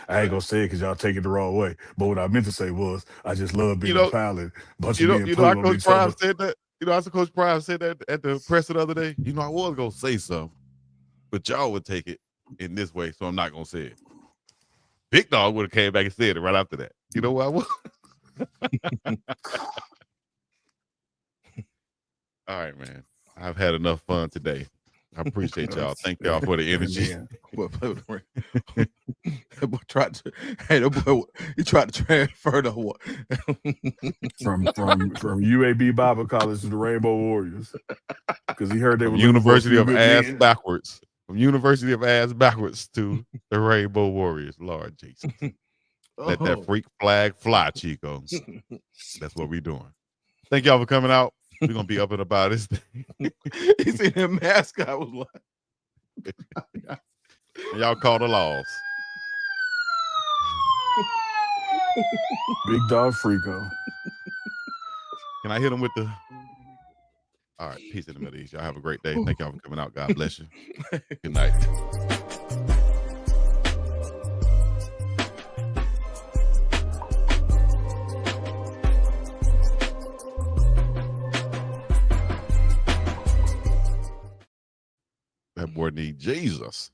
S2: I ain't gonna say it because y'all take it the wrong way. But what I meant to say was, I just love being a pilot. But
S1: how Coach Prime said that. I said Coach Prime said that at the presser the other day. I was gonna say something, but y'all would take it in this way, so I'm not gonna say it. Big Dog would have came back and said it right after that. You know what I was? All right, man. I've had enough fun today. I appreciate y'all. Thank y'all for the energy.
S3: That boy tried to transfer the
S2: from UAB Bible College to the Rainbow Warriors. because he heard they
S1: From
S2: were looking for a
S1: University
S2: few
S1: of
S2: good
S1: Ass
S2: men.
S1: backwards. From University of Ass backwards to the Rainbow Warriors. Lord Jesus. Let that freak flag fly, Chico. That's what we're doing. Thank y'all for coming out. We're going to be up and about this thing.
S3: He seen that mascot was like.
S1: And y'all call the laws.
S2: Big dog Frico.
S1: Can I hit him with the... All right, peace in the Middle East. Y'all have a great day. Thank y'all for coming out. God bless you. Good night. That boy need Jesus.